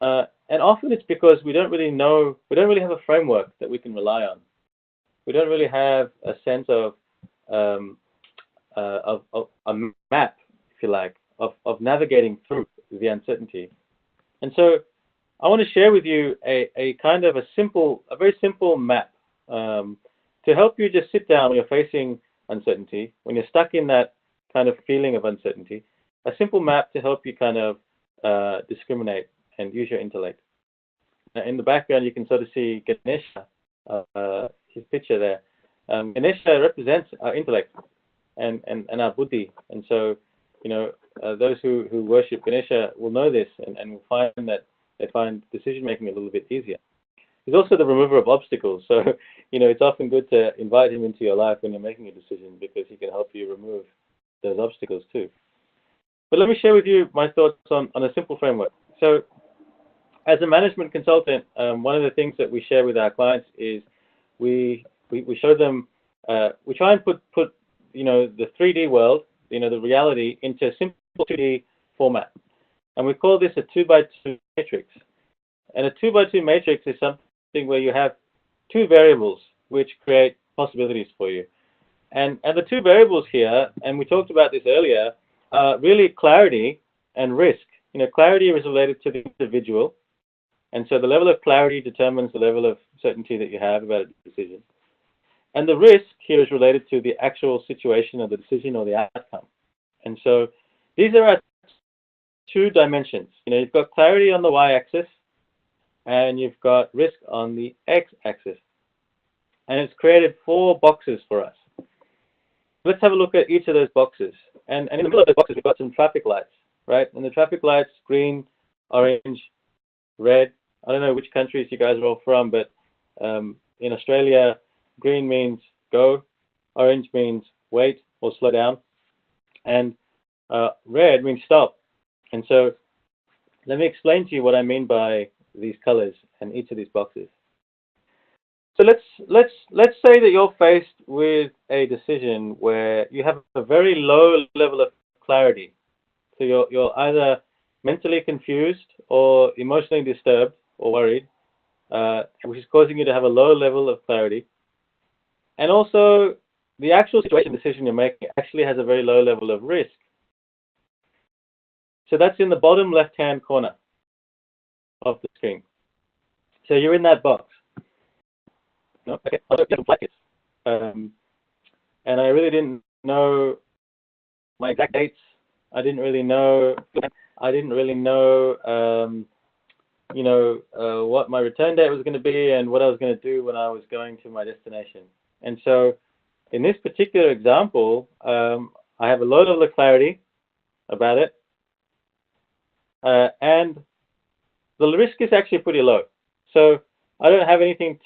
And often it's because we don't really have a framework that we can rely on. We don't really have a sense of a map, if you like, of navigating through the uncertainty. And so I want to share with you a kind of a very simple map to help you just sit down when you're facing uncertainty, when you're stuck in that kind of feeling of uncertainty, a simple map to help you kind of discriminate and use your intellect. Now, in the background, you can sort of see Ganesha, his picture there. Ganesha represents our intellect and our buddhi. And so, those who worship Ganesha will know this and will find that they find decision making a little bit easier. He's also the remover of obstacles. So, it's often good to invite him into your life when you're making a decision, because he can help you remove those obstacles too. But let me share with you my thoughts on a simple framework. So, as a management consultant, one of the things that we share with our clients is we show them, we try and put the 3D world, the reality, into a simple 2D format. And we call this a 2x2 matrix. And a 2x2 matrix is something where you have two variables which create possibilities for you. And the two variables here, and we talked about this earlier, are really clarity and risk. Clarity is related to the individual. And so the level of clarity determines the level of certainty that you have about a decision. And the risk here is related to the actual situation of the decision or the outcome. And so these are our two dimensions. You've got clarity on the y-axis, and you've got risk on the x-axis. And it's created 4 boxes for us. Let's have a look at each of those boxes. And in the middle of the boxes, we've got some traffic lights, right? And the traffic lights, green, orange, red, I don't know which countries you guys are all from, but in Australia, green means go, orange means wait or slow down, and red means stop. And so let me explain to you what I mean by these colors and each of these boxes. So let's say that you're faced with a decision where you have a very low level of clarity. So you're either mentally confused or emotionally disturbed or worried, which is causing you to have a low level of clarity. And also, the actual situation decision you're making actually has a very low level of risk. So that's in the bottom left-hand corner of the screen. So you're in that box. No? Okay, I'll go to brackets. And I really didn't know my exact dates. I didn't really know. What my return date was going to be and what I was going to do when I was going to my destination. And so, in this particular example, I have a low level of clarity about it, and the risk is actually pretty low. So I don't have anything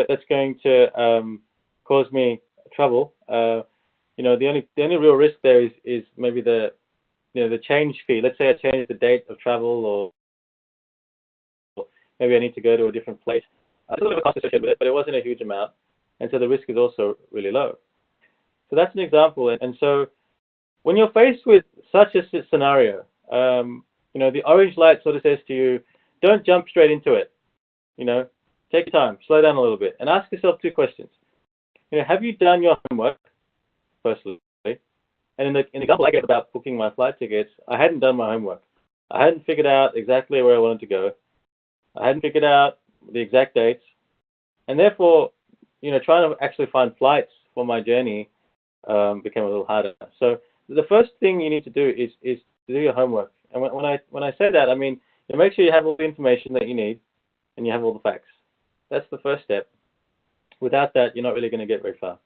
that's going to cause me trouble. The only real risk there is maybe the change fee. Let's say I change the date of travel, or maybe I need to go to a different place. There's a little bit of cost associated with it, but it wasn't a huge amount, and so the risk is also really low. So that's an example. And so when you're faced with such a scenario, the orange light sort of says to you, don't jump straight into it. Take your time, slow down a little bit, and ask yourself two questions. Have you done your homework, firstly? And in the example I gave about booking my flight tickets, I hadn't done my homework. I hadn't figured out exactly where I wanted to go. I hadn't figured out the exact dates. And therefore, trying to actually find flights for my journey became a little harder. So the first thing you need to do is to do your homework. And when I say that, I mean, make sure you have all the information that you need and you have all the facts. That's the first step. Without that, you're not really going to get very far.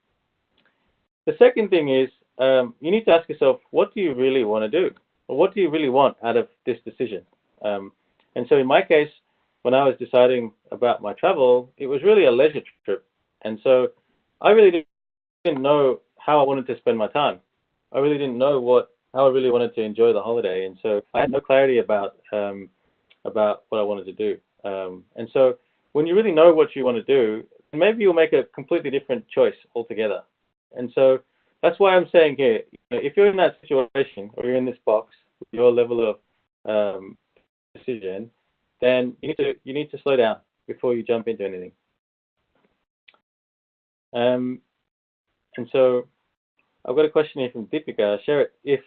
The second thing is you need to ask yourself, what do you really want to do? Or what do you really want out of this decision? And so in my case, when I was deciding about my travel, it was really a leisure trip. And so I really didn't know how I wanted to spend my time. I really didn't know how I really wanted to enjoy the holiday. And so I had no clarity about what I wanted to do. And so when you really know what you want to do, maybe you'll make a completely different choice altogether. And so that's why I'm saying here, if you're in that situation or you're in this box with your level of decision, then you need to slow down before you jump into anything. And so I've got a question here from Deepika. Sharat, if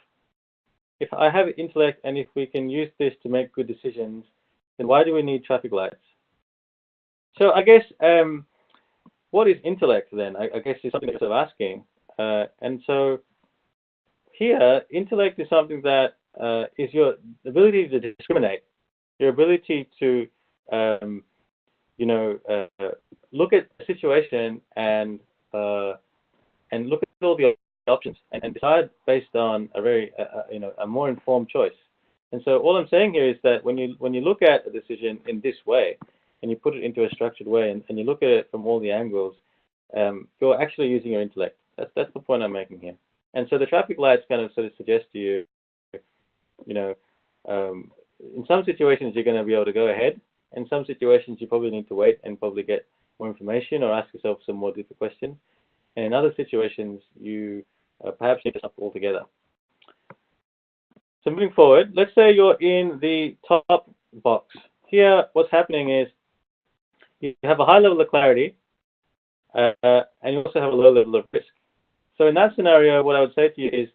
I have intellect and if we can use this to make good decisions, then why do we need traffic lights? So I guess what is intellect then? I guess is something that you're sort of asking. And so here, intellect is something that is your ability to discriminate, your ability to look at the situation and look at all the options and decide based on a more informed choice. And so all I'm saying here is that when you look at a decision in this way and you put it into a structured way and you look at it from all the angles, you're actually using your intellect. That's the point I'm making here. And so the traffic lights kind of sort of suggest to you, in some situations you're going to be able to go ahead. In some situations you probably need to wait and probably get more information or ask yourself some more different questions. And in other situations you perhaps need to stop altogether. So moving forward, let's say you're in the top box. Here, what's happening is you have a high level of clarity, and you also have a low level of risk. So in that scenario, what I would say to you is,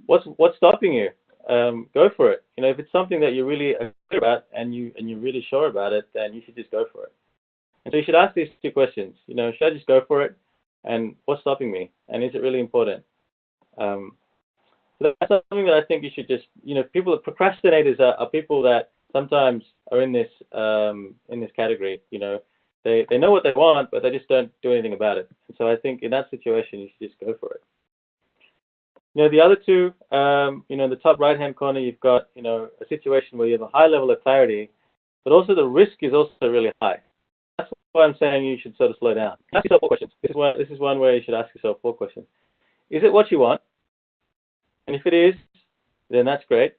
what's stopping you? Go for it. If it's something that you're really clear about and you're really sure about it, then you should just go for it. And so you should ask these two questions. Should I just go for it? And what's stopping me? And is it really important? So that's something that I think you should just, procrastinators are people that sometimes are in this category. They know what they want, but they just don't do anything about it. And so I think in that situation, you should just go for it. The other two, in the top right-hand corner, you've got, a situation where you have a high level of clarity, but also the risk is also really high. That's why I'm saying you should sort of slow down. Ask yourself 4 questions. This is one where you should ask yourself 4 questions. Is it what you want? And if it is, then that's great.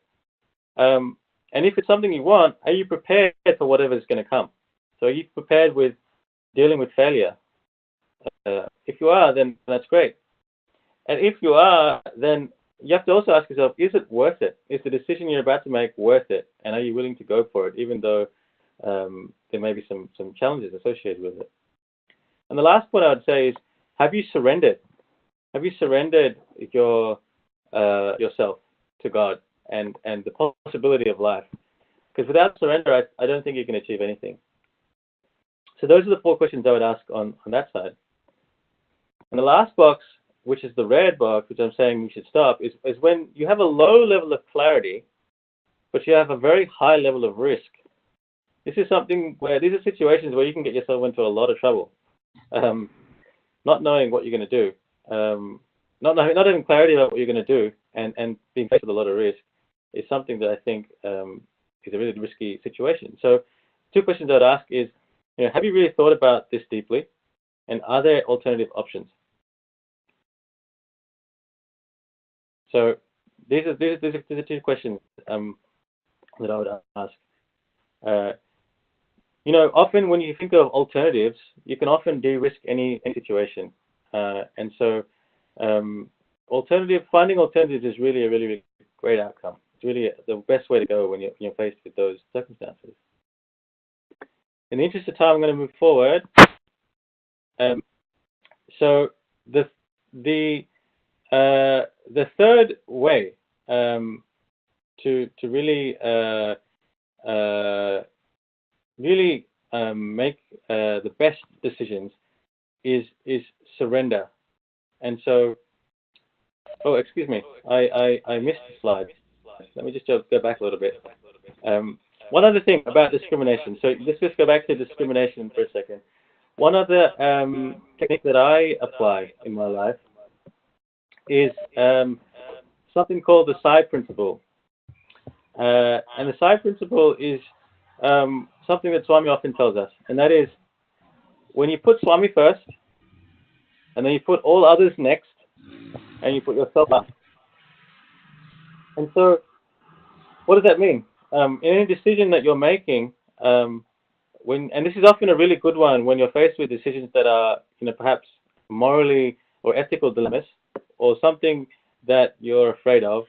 And if it's something you want, are you prepared for whatever is going to come? So are you prepared with dealing with failure? If you are, then that's great. And if you are, then you have to also ask yourself, is it worth it? Is the decision you're about to make worth it? And are you willing to go for it, even though there may be some challenges associated with it? And the last point I would say is, have you surrendered? Have you surrendered yourself to God and the possibility of life? Because without surrender, I don't think you can achieve anything. So those are the 4 questions I would ask on that side. And the last box, which is the red box, which I'm saying you should stop, is when you have a low level of clarity, but you have a very high level of risk. This is something where these are situations where you can get yourself into a lot of trouble. Not knowing what you're going to do, not having clarity about what you're going to do, and being faced with a lot of risk is something that I think is a really risky situation. So 2 questions I'd ask is, have you really thought about this deeply, and are there alternative options? So these are 2 questions that I would ask. Often when you think of alternatives, you can often de-risk any situation, and so finding alternatives is really a really great outcome. It's really the best way to go when you're faced with those circumstances. In the interest of time, I'm going to move forward. So the third way to really make the best decisions is surrender. And so, oh, excuse me, I missed the slide. Let me just go back a little bit. One other thing about discrimination. So let's just go back to discrimination for a second. One other technique that I apply in my life is something called the psi principle. And the psi principle is something that Swami often tells us, and that is, when you put Swami first, and then you put all others next, and you put yourself last. And so, what does that mean? In any decision that you're making, and this is often a really good one when you're faced with decisions that are, perhaps morally or ethical dilemmas, or something that you're afraid of,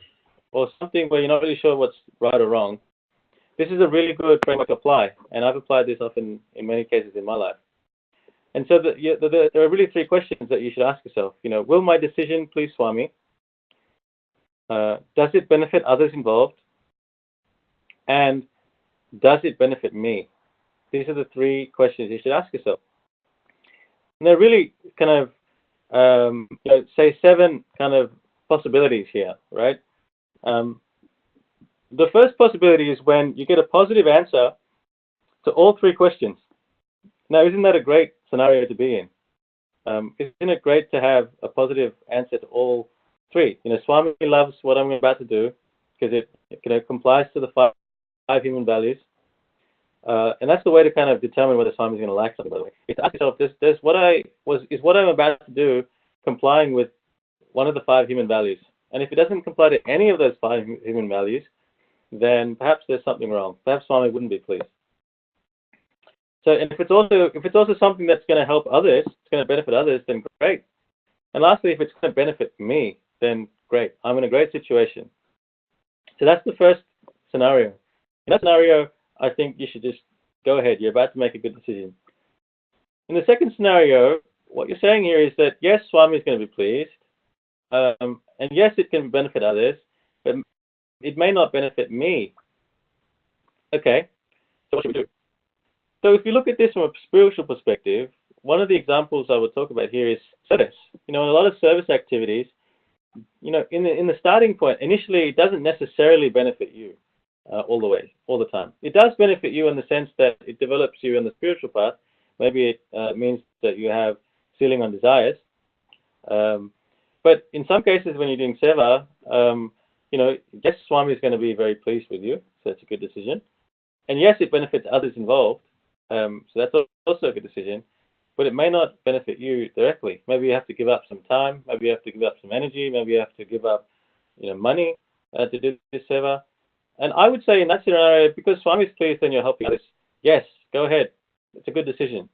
or something where you're not really sure what's right or wrong. This is a really good framework to apply, and I've applied this often in many cases in my life. And so there are really 3 questions that you should ask yourself. Will my decision please Swami? Does it benefit others involved? And does it benefit me? These are the 3 questions you should ask yourself. And they're really kind of, say 7 kind of possibilities here, right? The first possibility is when you get a positive answer to all 3 questions. Now, isn't that a great scenario to be in? Isn't it great to have a positive answer to all 3? Swami loves what I'm about to do because it complies to the 5 human values. And that's the way to kind of determine whether Swami is going to like something, by the way. It's ask yourself, is what I'm about to do complying with one of the 5 human values? And if it doesn't comply to any of those 5 human values, then perhaps there's something wrong. Perhaps Swami wouldn't be pleased. So, and if it's also something that's going to help others, it's going to benefit others, then great. And lastly, if it's going to benefit me, then great. I'm in a great situation. So that's the first scenario. In that scenario, I think you should just go ahead. You're about to make a good decision. In the second scenario, what you're saying here is that yes, Swami is going to be pleased, and yes, it can benefit others, but it may not benefit me. Okay, so what should we do? So if you look at this from a spiritual perspective, one of the examples I would talk about here is service. In a lot of service activities, in the starting point, initially it doesn't necessarily benefit you all the time. It does benefit you in the sense that it develops you in the spiritual path. Maybe it means that you have ceiling on desires. But in some cases, when you're doing seva, yes, Swami is going to be very pleased with you, so that's a good decision. And yes, it benefits others involved, so that's also a good decision, but it may not benefit you directly. Maybe you have to give up some time, maybe you have to give up some energy, maybe you have to give up, money to do this seva. And I would say in that scenario, because Swami is pleased and you're helping others, yes, go ahead. It's a good decision.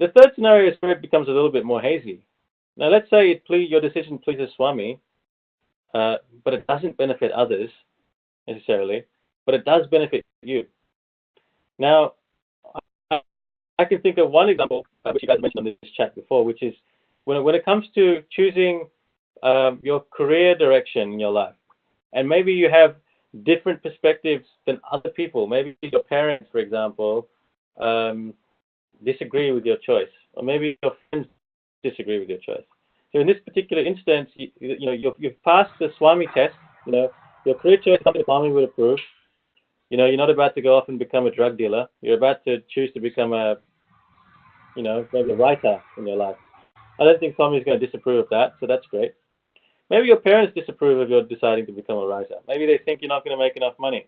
The third scenario is where it becomes a little bit more hazy. Now, let's say your decision pleases Swami, but it doesn't benefit others necessarily, but it does benefit you. Now, I can think of one example, which you guys mentioned on this chat before, which is when it comes to choosing your career direction in your life, and maybe you have different perspectives than other people. Maybe your parents, for example, disagree with your choice, or maybe your friends disagree with your choice. So in this particular instance, you've passed the Swami test. Your career choice is something Swami would approve. You're not about to go off and become a drug dealer. You're about to choose to become maybe a writer in your life. I don't think Swami is going to disapprove of that, so that's great. Maybe your parents disapprove of your deciding to become a writer. Maybe they think you're not going to make enough money.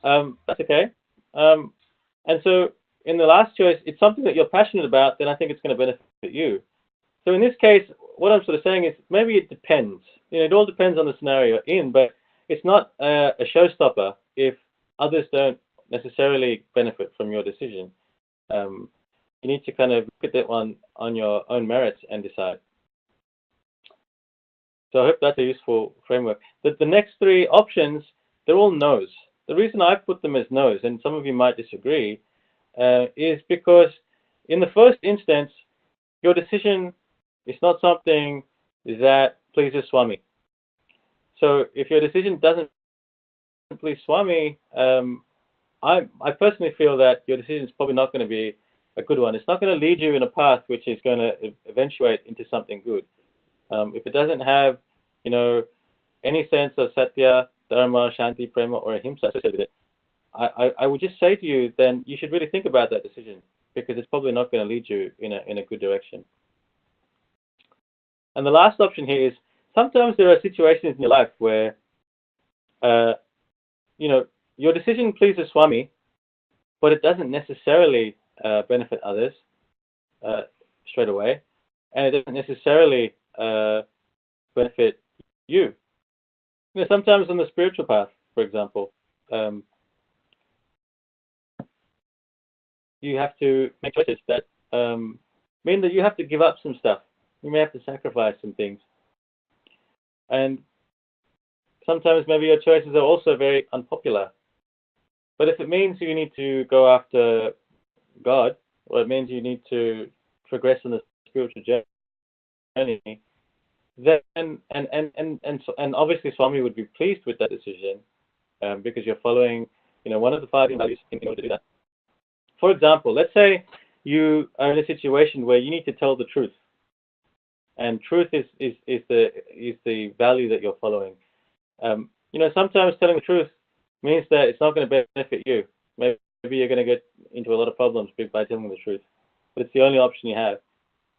That's okay. And so in the last choice, it's something that you're passionate about, then I think it's going to benefit you. So in this case, what I'm sort of saying is maybe it depends. It all depends on the scenario you're in, but it's not a showstopper if others don't necessarily benefit from your decision. You need to kind of look at that one on your own merits and decide. So I hope that's a useful framework. The next three options, they're all no's. The reason I put them as no's, and some of you might disagree, is because in the first instance, your decision is not something that pleases Swami. So if your decision doesn't please Swami, I personally feel that your decision is probably not going to be a good one. It's not going to lead you in a path which is going to eventuate into something good. If it doesn't have, any sense of Sathya, Dharma, Shanti, Prema, or Ahimsa associated with it, I would just say to you, then you should really think about that decision, because it's probably not going to lead you in a good direction. And the last option here is, sometimes there are situations in your life where, your decision pleases Swami, but it doesn't necessarily benefit others straight away, and it doesn't necessarily benefit you. Sometimes on the spiritual path, for example, you have to make choices that mean that you have to give up some stuff. You may have to sacrifice some things. And sometimes maybe your choices are also very unpopular. But if it means you need to go after God, or it means you need to progress in the spiritual journey, then and obviously Swami would be pleased with that decision, because you're following, one of the 5 values in order to do that. For example, let's say you are in a situation where you need to tell the truth, and truth is the value that you're following. Sometimes telling the truth means that it's not going to benefit you. Maybe you're going to get into a lot of problems by telling the truth, but it's the only option you have.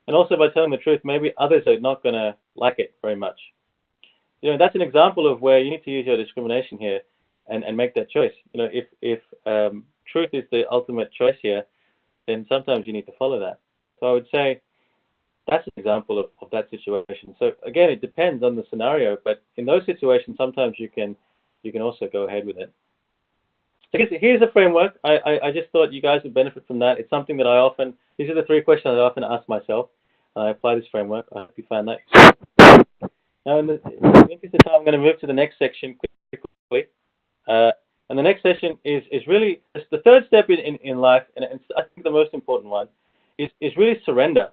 And also by telling the truth, maybe others are not going to like it very much. That's an example of where you need to use your discrimination here and make that choice. If truth is the ultimate choice here, then sometimes you need to follow that. So I would say that's an example of that situation. So again, it depends on the scenario, but in those situations, sometimes you can also go ahead with it. So here's a framework. I just thought you guys would benefit from that. It's something that these are the 3 questions I often ask myself. I apply this framework. I hope you find that. Now, in the interest of time, I'm going to move to the next section quickly. And the next section is really the third step in life, and I think the most important one, is really surrender.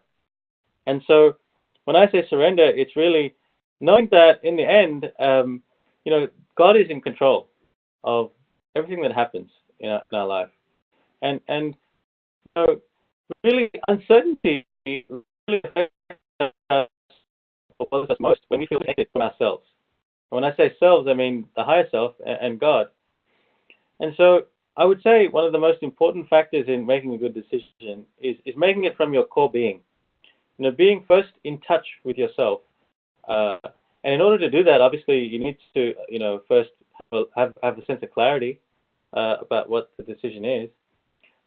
And so when I say surrender, it's really knowing that in the end, God is in control of everything that happens in our life. And really uncertainty really affects us most when we feel connected from ourselves. And when I say selves, I mean the higher self and God. And so I would say one of the most important factors in making a good decision is making it from your core being. Being first in touch with yourself. And in order to do that, obviously, you need to, first have a sense of clarity about what the decision is.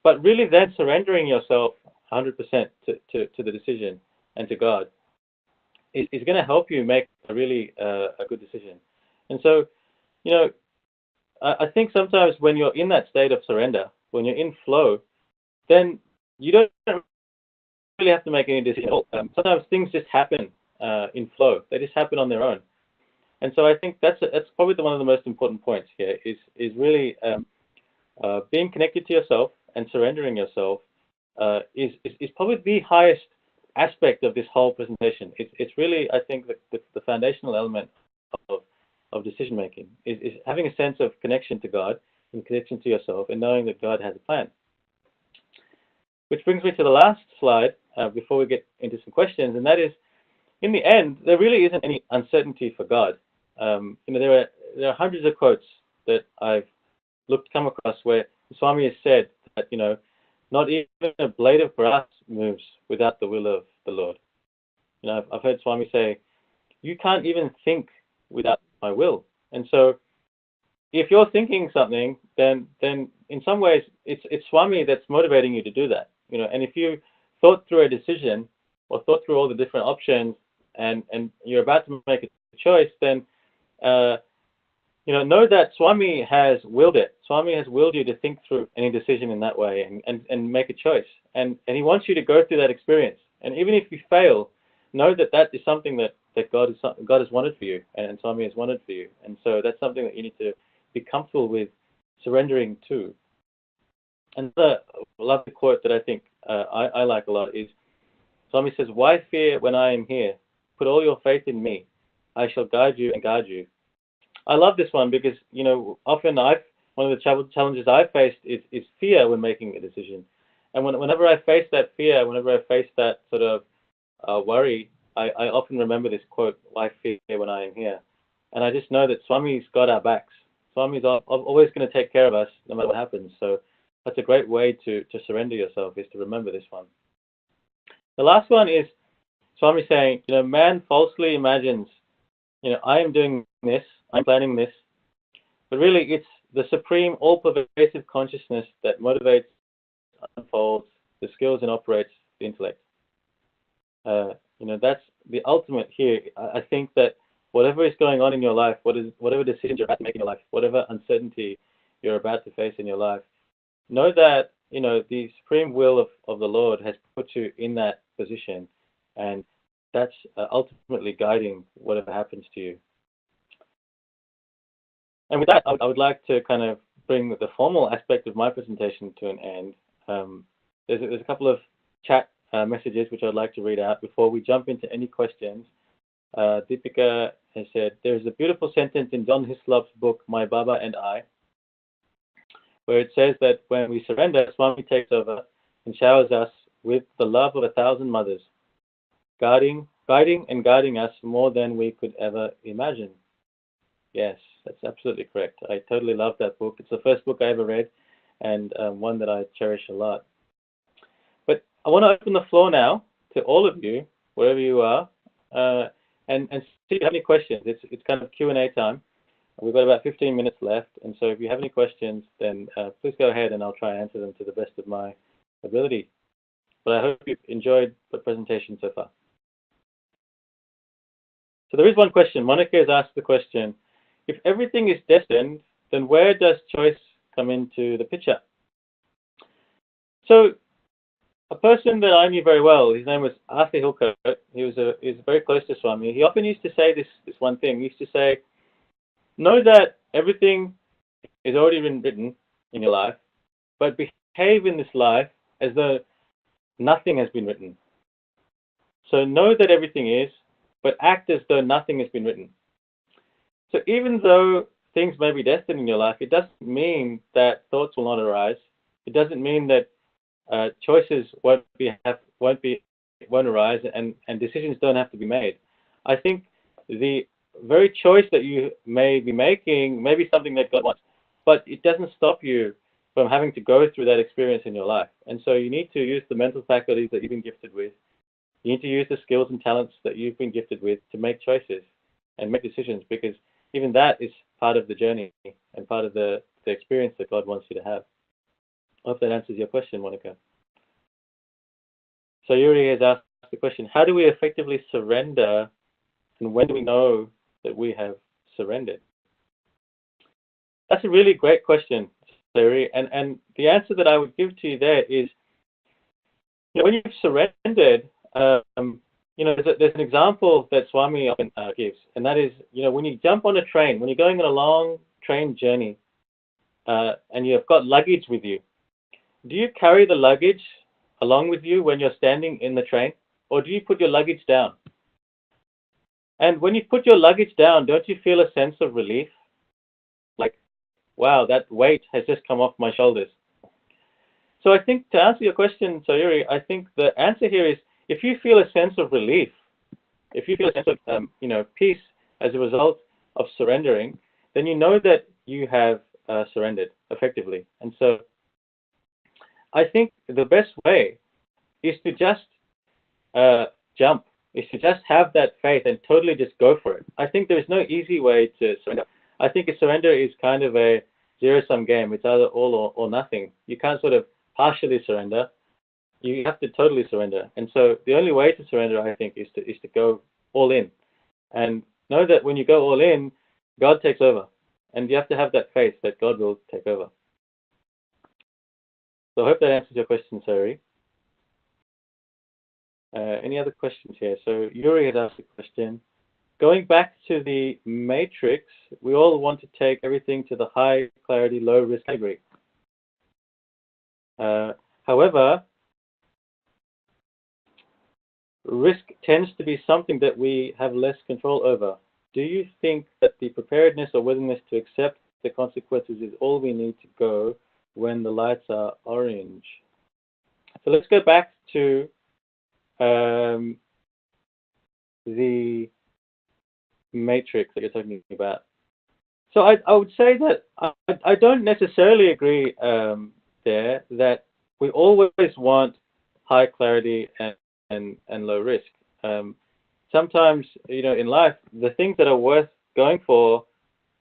But really then surrendering yourself 100% to the decision and to God is going to help you make a really a good decision. And so, you know, I think sometimes when you're in that state of surrender, when you're in flow, then you don't really have to make any decision. Sometimes things just happen in flow. They just happen on their own. And so I think that's probably one of the most important points here is really being connected to yourself and surrendering yourself is probably the highest aspect of this whole presentation. It's really, I think, the foundational element of decision making is having a sense of connection to God and connection to yourself and knowing that God has a plan. Which brings me to the last slide before we get into some questions, and that is, in the end, there really isn't any uncertainty for God. You know, there are hundreds of quotes that I've come across where Swami has said that, you know, not even a blade of grass moves without the will of the Lord. You know, I've heard Swami say, you can't even think without my will. And so if you're thinking something, then in some ways it's Swami that's motivating you to do that. You know, and if you thought through a decision or thought through all the different options and you're about to make a choice, then you know that Swami has willed it. Swami has willed you to think through any decision in that way and make a choice. And he wants you to go through that experience. And even if you fail, know that that is something that God has wanted for you and Swami has wanted for you. And so that's something that you need to be comfortable with surrendering to. And the lovely quote that I think I like a lot is, Swami says, "Why fear when I am here? Put all your faith in me. I shall guide you and guard you." I love this one because, you know, often one of the challenges I've faced is fear when making a decision. And whenever I face that fear, whenever I face that sort of worry, I often remember this quote, "Why fear when I am here?" And I just know that Swami's got our backs. Swami's always going to take care of us no matter what happens. So that's a great way to surrender yourself, is to remember this one. The last one is Swami saying, you know, man falsely imagines, you know, I am doing this, I'm planning this, but really it's the supreme, all-pervasive consciousness that motivates, unfolds the skills and operates the intellect. You know, that's the ultimate here. I think that whatever is going on in your life, whatever decisions you're about to make in your life, whatever uncertainty you're about to face in your life, know that, you know, the supreme will of the Lord has put you in that position, and that's ultimately guiding whatever happens to you. And with that, I would like to kind of bring the formal aspect of my presentation to an end. There's a couple of chat messages which I'd like to read out before we jump into any questions. Deepika has said, there's a beautiful sentence in John Hislop's book, My Baba and I, where it says that when we surrender, Swami takes over and showers us with the love of 1,000 mothers, guiding and guarding us more than we could ever imagine. Yes, that's absolutely correct. I totally love that book. It's the first book I ever read, and one that I cherish a lot. But I want to open the floor now to all of you, wherever you are, and see if you have any questions. It's kind of Q&A time. We've got about 15 minutes left, and so if you have any questions, then please go ahead and I'll try and answer them to the best of my ability. But I hope you've enjoyed the presentation so far. So there is one question. Monica has asked the question, if everything is destined, then where does choice come into the picture? So a person that I knew very well, his name was Arthur Hilcoat. He was very close to Swami. He often used to say this one thing. He used to say, know that everything is already been written in your life, but behave in this life as though nothing has been written. So know that everything is, but act as though nothing has been written. So even though things may be destined in your life, it doesn't mean that thoughts will not arise. It doesn't mean that choices won't arise and decisions don't have to be made. I think the very choice that you may be making may be something that God wants, but it doesn't stop you from having to go through that experience in your life. And so you need to use the mental faculties that you've been gifted with. You need to use the skills and talents that you've been gifted with to make choices and make decisions, because even that is part of the journey and part of the experience that God wants you to have. I hope that answers your question, Monica. So Yuri has asked the question, how do we effectively surrender, and when do we know that we have surrendered? That's a really great question, Yuri, and the answer that I would give to you there is, when you've surrendered, there's an example that Swami often gives, and that is, when you jump on a train, when you're going on a long train journey, and you've got luggage with you, do you carry the luggage along with you when you're standing in the train, or do you put your luggage down? And when you put your luggage down, don't you feel a sense of relief? Like, wow, that weight has just come off my shoulders. So I think to answer your question, Sayuri, I think the answer here is, if you feel a sense of relief, if you feel a sense of peace as a result of surrendering, then you know that you have surrendered effectively. And so I think the best way is to just jump, is to just have that faith and totally just go for it. I think there is no easy way to surrender. I think a surrender is kind of a zero-sum game. It's either all or nothing. You can't sort of partially surrender. You have to totally surrender. And so the only way to surrender, I think, is to go all in. And know that when you go all in, God takes over. And you have to have that faith that God will take over. So I hope that answers your question, Sari. Any other questions here? So Yuri had asked a question. Going back to the matrix, we all want to take everything to the high clarity, low risk category. However, risk tends to be something that we have less control over. Do you think that the preparedness or willingness to accept the consequences is all we need to go when the lights are orange? So let's go back to the matrix that you're talking about. So I would say that I don't necessarily agree there that we always want high clarity and low risk. Sometimes, in life, the things that are worth going for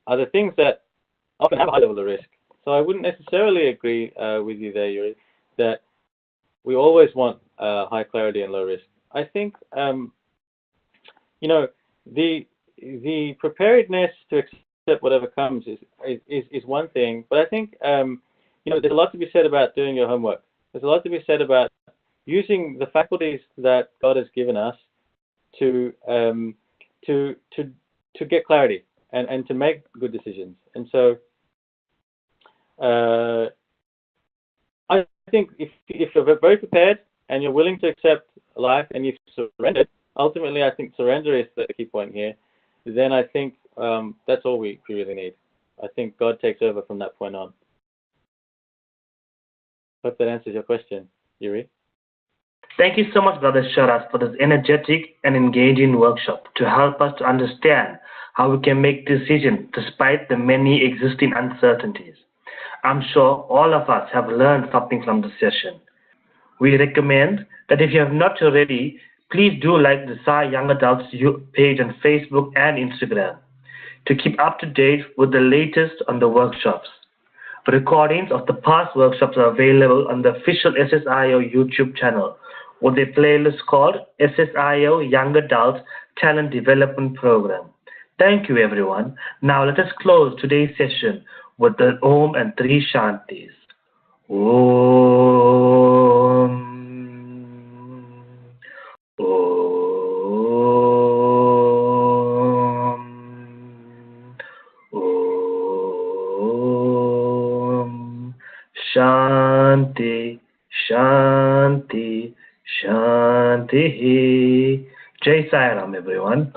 are the things that often have a high level of risk. So I wouldn't necessarily agree with you there, Yuri, that we always want high clarity and low risk. I think, the preparedness to accept whatever comes is one thing, but I think, there's a lot to be said about doing your homework. There's a lot to be said about using the faculties that God has given us to get clarity and to make good decisions. And so I think if you're very prepared and you're willing to accept life and you've surrendered, ultimately I think surrender is the key point here, then I think that's all we really need. I think God takes over from that point on. Hope that answers your question, Yuri. Thank you so much, Brother Sharat, for this energetic and engaging workshop to help us to understand how we can make decisions despite the many existing uncertainties. I'm sure all of us have learned something from the session. We recommend that if you have not already, please do like the Sai Young Adults page on Facebook and Instagram to keep up to date with the latest on the workshops. Recordings of the past workshops are available on the official SSIO YouTube channel with a playlist called SSIO Young Adults Talent Development Program. Thank you, everyone. Now let us close today's session with the Om and three Shantis. Om. Shanti, Shanti, Shanti. Jai Sai Ram, everyone.